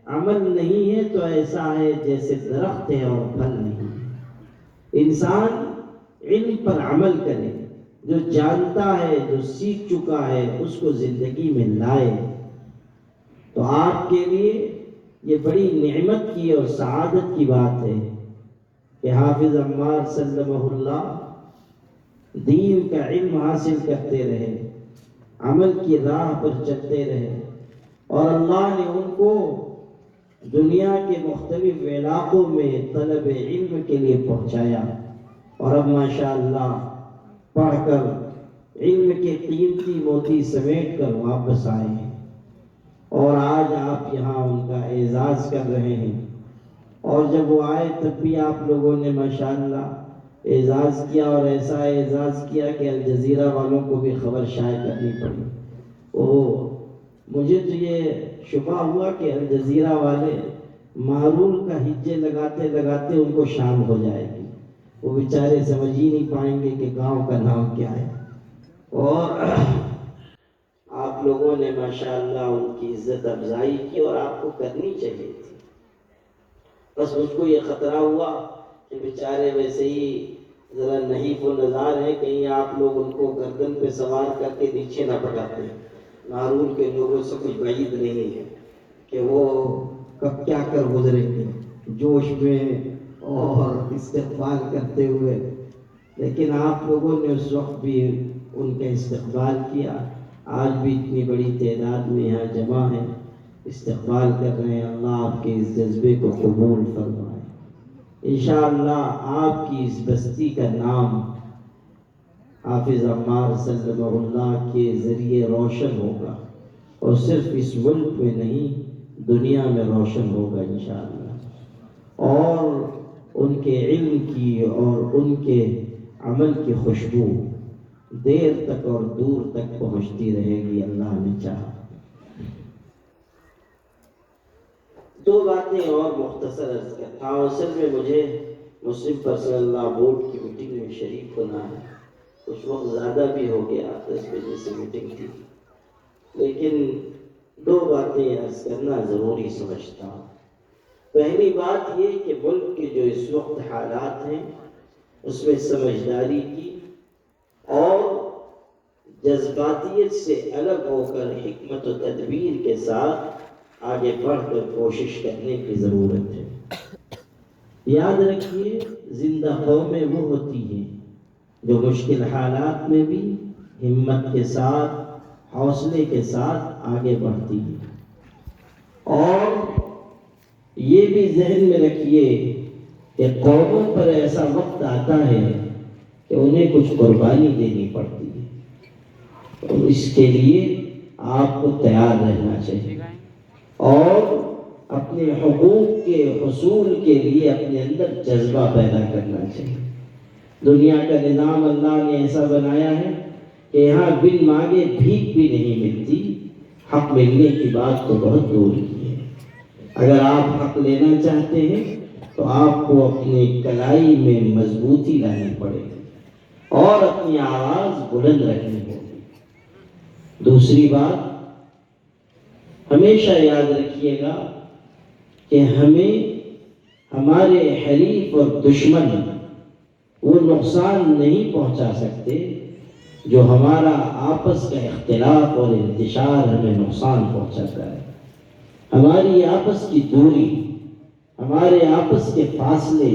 عمل نہیں ہے تو ایسا ہے جیسے درخت ہے اور پھل نہیں ہے۔ انسان علم پر عمل کرے، جو جانتا ہے، جو سیکھ چکا ہے، اس کو زندگی میں لائے، تو آپ کے لیے یہ بڑی نعمت کی اور سعادت کی بات ہے کہ حافظ عمار سلمہ اللہ دین کا علم حاصل کرتے رہے، عمل کی راہ پر چلتے رہے، اور اللہ نے ان کو دنیا کے مختلف علاقوں میں طلب علم کے لیے پہنچایا، اور اب ماشاءاللہ پڑھ کر علم کے قیمتی موتی سمیٹ کر واپس آئے ہیں، اور آج آپ یہاں ان کا اعزاز کر رہے ہیں۔ اور جب وہ آئے تب بھی آپ لوگوں نے ماشاءاللہ اعزاز کیا، اور ایسا اعزاز کیا کہ الجزیرہ والوں کو بھی خبر شائع کرنی پڑی۔ مجھے تو یہ شبہ ہوا کہ الجزیرہ والے معرول کا ہجے لگاتے لگاتے ان کو شام ہو جائے گی، وہ بیچارے سمجھ ہی نہیں پائیں گے کہ گاؤں کا نام کیا ہے۔ اور آپ لوگوں نے ماشاءاللہ ان کی عزت افزائی کی، اور آپ کو کرنی چاہیے تھی۔ بس مجھ کو یہ خطرہ ہوا کہ بیچارے ویسے ہی ذرا نحیف و نزار ہیں، کہیں آپ لوگ ان کو گردن پہ سوار کر کے نیچے نہ پٹاتے ہیں۔ معرول کے لوگوں سے کچھ بعید نہیں ہے کہ وہ کب کیا کر گزریں گے جوش میں اور استقبال کرتے ہوئے، لیکن آپ لوگوں نے اس وقت بھی ان کا استقبال کیا۔ آج بھی اتنی بڑی تعداد میں یہاں جمع ہیں، استقبال کر رہے ہیں۔ اللہ آپ کے اس جذبے کو قبول فرمائے۔ انشاءاللہ آپ کی اس بستی کا نام حافظ عمار سلمہ اللہ کے ذریعے روشن ہوگا، اور صرف اس ملک میں نہیں دنیا میں روشن ہوگا انشاءاللہ، اور ان کے علم کی اور ان کے عمل کی خوشبو دیر تک اور دور تک پہنچتی رہے گی، اللہ نے چاہا۔ دو باتیں اور مختصر عرض کرتا ہوں۔ اصل میں مجھے مسلم پرسنل لا بورڈ کی میٹنگ میں شریک ہونا ہے، کچھ وقت زیادہ بھی ہو گیا، 10 بجے سے میٹنگ تھی، لیکن دو باتیں عرض کرنا ضروری سمجھتا ہوں۔ پہلی بات یہ کہ ملک کے جو اس وقت حالات ہیں اس میں سمجھداری کی اور جذباتیت سے الگ ہو کر حکمت و تدبیر کے ساتھ آگے بڑھ کر کوشش کرنے کی ضرورت ہے۔ یاد رکھیے، زندہ قومیں وہ ہوتی ہیں جو مشکل حالات میں بھی ہمت کے ساتھ، حوصلے کے ساتھ آگے بڑھتی ہیں۔ اور یہ بھی ذہن میں رکھیے کہ قوموں پر ایسا وقت آتا ہے کہ انہیں کچھ قربانی دینی پڑتی ہے، اور اس کے لیے آپ کو تیار رہنا چاہیے، اور اپنے حقوق کے حصول کے لیے اپنے اندر جذبہ پیدا کرنا چاہیے۔ دنیا کا نظام اللہ نے ایسا بنایا ہے کہ یہاں بن مانگے بھیک بھی نہیں ملتی، حق ملنے کی بات تو بہت دور کی ہے۔ اگر آپ حق لینا چاہتے ہیں تو آپ کو اپنے کلائی میں مضبوطی لانی پڑے گی اور اپنی آواز بلند رکھنی ہوگی۔ دوسری بات، ہمیشہ یاد رکھیے گا کہ ہمیں ہمارے حریف اور دشمن وہ نقصان نہیں پہنچا سکتے جو ہمارا آپس کا اختلاف اور انتشار ہمیں نقصان پہنچاتا ہے۔ ہماری آپس کی دوری، ہمارے آپس کے فاصلے،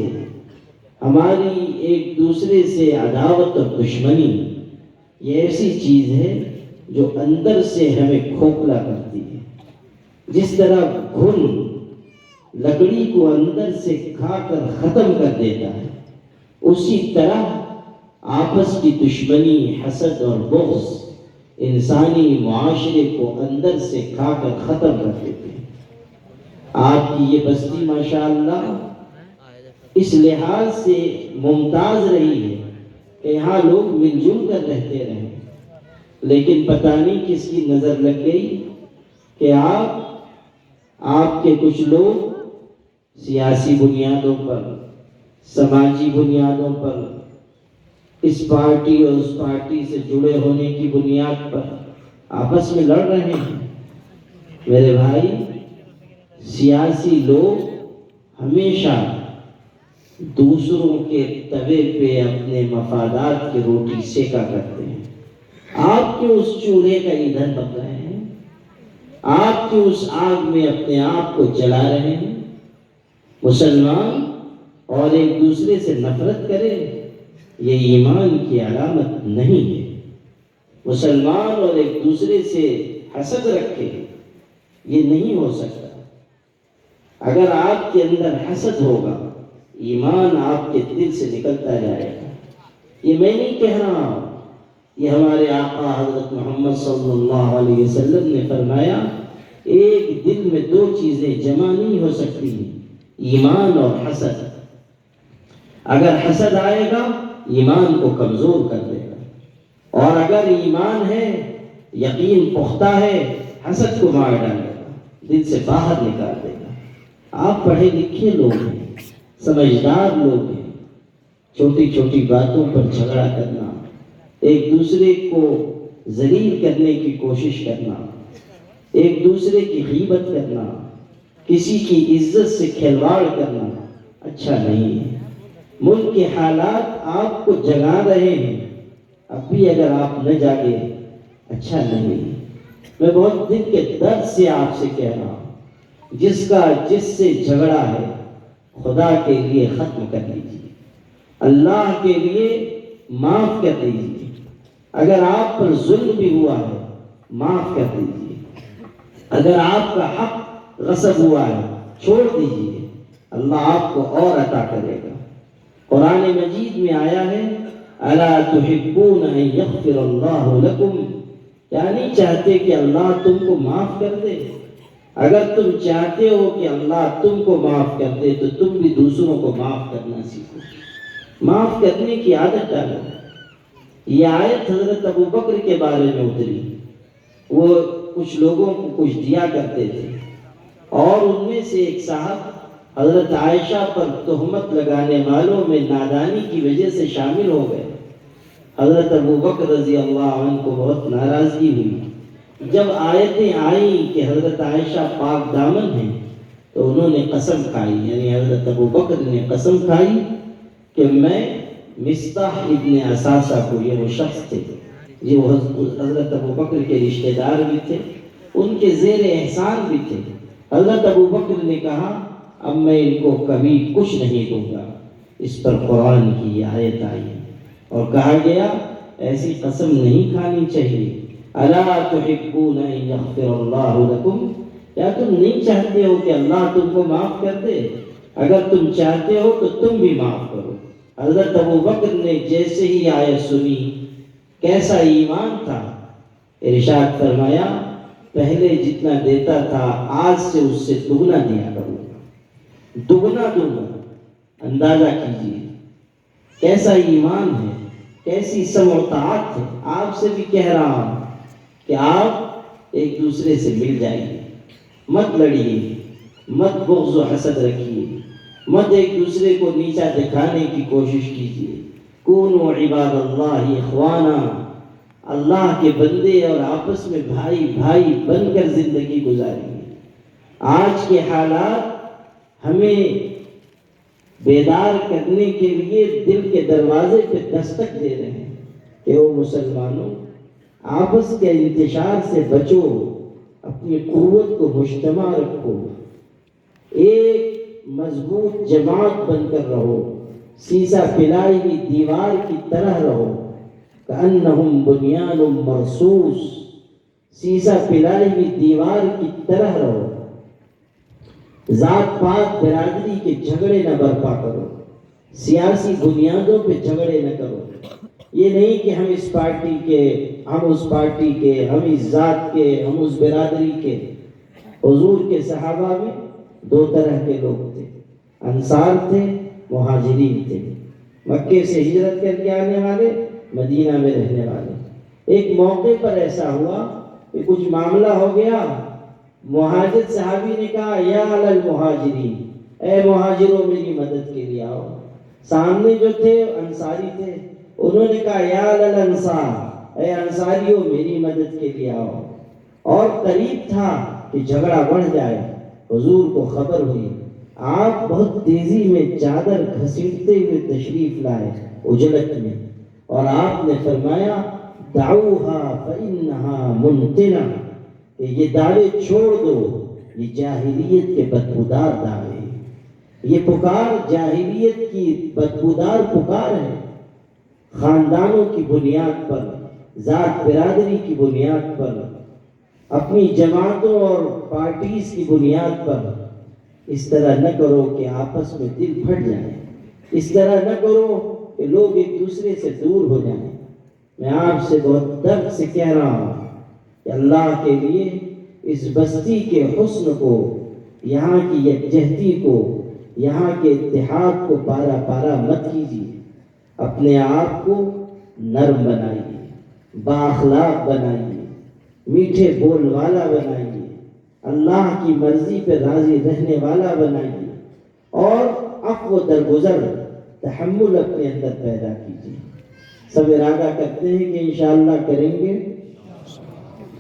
ہماری ایک دوسرے سے عداوت اور دشمنی، یہ ایسی چیز ہے جو اندر سے ہمیں کھوکھلا کرتی ہے۔ جس طرح گھن لکڑی کو اندر سے کھا کر ختم کر دیتا ہے، اسی طرح آپس کی دشمنی، حسد اور بغض انسانی معاشرے کو اندر سے کھا کر ختم کر دیتے ہیں۔ آپ کی یہ بستی ماشاءاللہ اس لحاظ سے ممتاز رہی ہے کہ یہاں لوگ مل جل کر رہتے رہے، لیکن پتہ نہیں کس کی نظر لگ گئی کہ آپ کے کچھ لوگ سیاسی بنیادوں پر، سماجی بنیادوں پر، اس پارٹی اور اس پارٹی سے جڑے ہونے کی بنیاد پر آپس میں لڑ رہے ہیں۔ میرے بھائی، سیاسی لوگ ہمیشہ دوسروں کے توے پہ اپنے مفادات کی روٹی سیکا کرتے ہیں۔ آپ کیوں اس چولہے کا ایندھن بن رہے ہیں؟ آپ کیوں اس آگ میں اپنے آپ کو جلا رہے ہیں؟ مسلمان اور ایک دوسرے سے نفرت کرے، یہ ایمان کی علامت نہیں ہے۔ مسلمان اور ایک دوسرے سے حسد رکھے، یہ نہیں ہو سکتا۔ اگر آپ کے اندر حسد ہوگا ایمان آپ کے دل سے نکلتا جائے گا۔ یہ میں نہیں کہہ رہا ہوں، یہ ہمارے آقا حضرت محمد صلی اللہ علیہ وسلم نے فرمایا ایک دل میں دو چیزیں جمع نہیں ہو سکتی، ایمان اور حسد۔ اگر حسد آئے گا ایمان کو کمزور کر دے گا، اور اگر ایمان ہے، یقین پختہ ہے، حسد کو مار ڈالے گا، دل سے باہر نکال دے گا۔ آپ پڑھے لکھے لوگ ہیں، سمجھدار لوگ ہیں، چھوٹی چھوٹی باتوں پر جھگڑا کرنا، ایک دوسرے کو ذلیل کرنے کی کوشش کرنا، ایک دوسرے کی غیبت کرنا، کسی کی عزت سے کھلواڑ کرنا اچھا نہیں ہے۔ ملک کے حالات آپ کو جگا رہے ہیں، اب بھی اگر آپ نہ جاگے اچھا نہیں ہے۔ میں بہت دل کے درد سے آپ سے کہہ رہا ہوں، جس کا جس سے جھگڑا ہے خدا کے لیے ختم کر دیجیے، اللہ کے لیے معاف کر دیجیے۔ اگر آپ پر ظلم بھی ہوا ہے معاف کر دیجیے، اگر آپ کا حق غصب ہوا ہے چھوڑ دیجیے، اللہ آپ کو اور عطا کرے گا۔ قرآن مجید میں آیا ہے الا تحبون ان یغفر اللہ لکم، کیا نہیں چاہتے کہ اللہ تم کو معاف کر دے؟ اگر تم چاہتے ہو کہ اللہ تم کو معاف کر دے تو تم بھی دوسروں کو معاف کرنا سیکھو، معاف کرنے کی عادت ڈالو۔ یہ آیت حضرت ابو بکر کے بارے میں اتری، وہ کچھ لوگوں کو کچھ دیا کرتے تھے، اور ان میں سے ایک صاحب حضرت عائشہ پر تہمت لگانے والوں میں نادانی کی وجہ سے شامل ہو گئے۔ حضرت ابو بکر رضی اللہ عنہ کو بہت ناراضگی ہوئی۔ جب آیتیں آئیں کہ حضرت عائشہ پاک دامن ہیں تو انہوں نے قسم کھائی، یعنی حضرت ابو بکر نے قسم کھائی کہ میں مصطح ابن اساسہ کو، یہ وہ شخص تھے جو حضرت ابو بکر کے رشتہ دار بھی تھے، ان کے زیر احسان بھی تھے۔ حضرت ابو بکر نے کہا اب میں ان کو کبھی کچھ نہیں دوں گا۔ اس پر قرآن کی یہ آیت آئی اور کہا گیا ایسی قسم نہیں کھانی چاہیے۔ الا تحبون ان یغفر اللہ لکم، کیا تم نہیں چاہتے ہو کہ اللہ تم کو معاف کر دے؟ اگر تم چاہتے ہو تو تم بھی معاف کرو۔ حضرت ابو بکر نے جیسے ہی آیت سنی، کیسا ایمان تھا، ارشاد فرمایا پہلے جتنا دیتا تھا آج سے اس سے دگنا دیا کروں گا، دگنا دوں گا۔ اندازہ کیجیے کیسا ایمان ہے، کیسی سمع و طاعت ہے۔ آپ سے بھی کہہ رہا ہوں کہ آپ ایک دوسرے سے مل جائیے، مت لڑیے، مت بغض و حسد رکھیے، مت ایک دوسرے کو نیچا دکھانے کی کوشش کیجیے۔ کونوا عباد اللہ اخوانا، اللہ کے بندے اور آپس میں بھائی بھائی بن کر زندگی گزاریے۔ آج کے حالات ہمیں بیدار کرنے کے لیے دل کے دروازے پہ دستک دے رہے ہیں کہ وہ مسلمانوں آپس کے انتشار سے بچو، اپنی قوت کو مجتمع رکھو، ایک مضبوط جماعت بن کر رہو، سیسا پلائی ہوئی دیوار کی طرح رہو، کأنہم بنیان مرصوص، سیسا پلائی ہوئی دیوار کی طرح رہو۔ ذات پات برادری کے جھگڑے نہ برپا کرو، سیاسی بنیادوں پہ جھگڑے نہ کرو۔ یہ نہیں کہ ہم اس پارٹی کے، ہم اس پارٹی کے، ہم اس ذات کے، ہم اس برادری کے۔ حضور کے صحابہ میں دو طرح کے لوگ تھے، انصار تھے، مہاجرین تھے، مکے سے ہجرت کر کے آنے والے، مدینہ میں رہنے والے۔ ایک موقع پر ایسا ہوا کہ کچھ معاملہ ہو گیا، مہاجر صحابی نے کہا یا علی المہاجرین، اے مہاجروں میری مدد کے لیے آؤ۔ سامنے جو تھے انصاری تھے، انہوں نے کہا یا علی الانصار، اے انصاریوں میری مدد کے لیے آؤ۔ اور قریب تھا کہ جھگڑا بڑھ جائے۔ حضور کو خبر ہوئی، آپ بہت تیزی میں چادر گھسیٹتے ہوئے تشریف لائے اجلت میں، اور آپ نے فرمایا دعوہا فإنہا منتنہ، کہ یہ دعوے چھوڑ دو، یہ جاہلیت کے بدبودار دعوے ہیں، یہ پکار جاہلیت کی بدبودار پکار ہے۔ خاندانوں کی بنیاد پر، ذات برادری کی بنیاد پر، اپنی جماعتوں اور پارٹیز کی بنیاد پر اس طرح نہ کرو کہ آپس میں دل پھٹ جائیں، اس طرح نہ کرو کہ لوگ ایک دوسرے سے دور ہو جائیں۔ میں آپ سے بہت درد سے کہہ رہا ہوں کہ اللہ کے لیے اس بستی کے حسن کو، یہاں کی یکجہتی کو، یہاں کے اتحاد کو پارا پارا مت کیجیے۔ اپنے آپ کو نرم بنائیے، بااخلاق بنائیے، میٹھے بول والا بنائیے، اللہ کی مرضی پہ راضی رہنے والا بنائیے، اور عفو درگزر، تحمل اپنے اندر پیدا کیجیے۔ سب ارادہ کرتے ہیں کہ انشاءاللہ کریں گے۔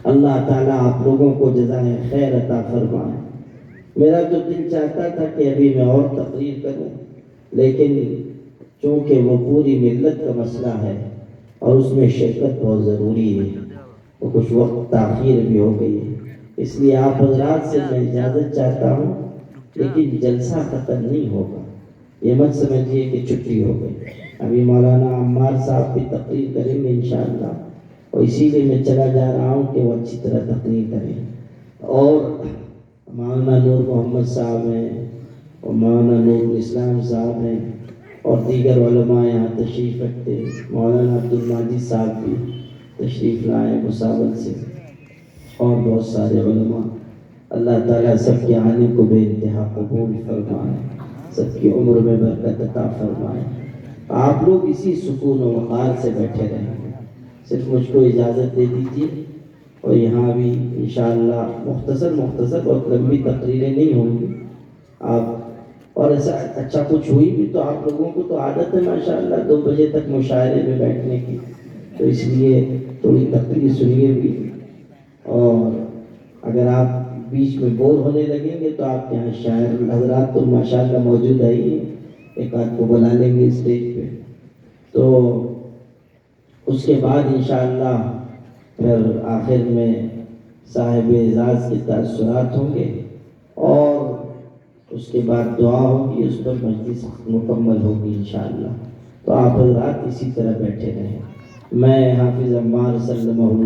اللہ تعالیٰ آپ لوگوں کو جزائے خیر عطا فرمائے۔ میرا تو دل چاہتا تھا کہ ابھی میں اور تقریر کروں، لیکن چونکہ وہ پوری ملت کا مسئلہ ہے اور اس میں شرکت بہت ضروری ہے، تو کچھ وقت تاخیر بھی ہو گئی ہے، اس لیے آپ حضرات سے میں اجازت چاہتا ہوں، لیکن جلسہ ختم نہیں ہوگا، یہ مت سمجھیے کہ چھٹی ہو گئی۔ ابھی مولانا عمار صاحب بھی تقریر کریں گے انشاءاللہ، اور اسی لیے میں چلا جا رہا ہوں کہ وہ اچھی طرح تقریر کریں۔ اور مولانا نور محمد صاحب ہیں، اور مولانا نور الاسلام صاحب ہیں، اور دیگر علماء یہاں تشریف رکھتے ہیں۔ مولانا عبدالماجد صاحب بھی تشریف لائے مساول سے، اور بہت سارے علماء۔ اللہ تعالیٰ سب کے آنے کو بے انتہا قبول فرمائے، سب کی عمر میں برکت عطا فرمائے۔ آپ لوگ اسی سکون و وقار سے بیٹھے رہیں گے، صرف مجھ کو اجازت دے دیجیے۔ اور یہاں بھی انشاءاللہ مختصر اور لمبی تقریریں نہیں ہوں گی، آپ اور ایسا اچھا کچھ ہوئی بھی تو آپ لوگوں کو تو عادت ہے ماشاءاللہ 2 بجے تک مشاعرے میں بیٹھنے کی، تو اس لیے تھوڑی تقریر سنیے بھی، اور اگر آپ بیچ میں بور ہونے لگیں گے تو آپ کے یہاں شاعر حضرات تو ماشاءاللہ موجود ہے ہی، ایک آدھ کو بلا لیں گے اسٹیج پہ، تو اس کے بعد انشاءاللہ پھر آخر میں صاحب اعزاز کے تاثرات ہوں گے، اور اس کے بعد دعا ہوگی، اس پر مجلس مکمل ہوگی انشاءاللہ۔ تو آپ حضرات اسی طرح بیٹھے رہیں۔ میں حافظ عمار صلی اللہ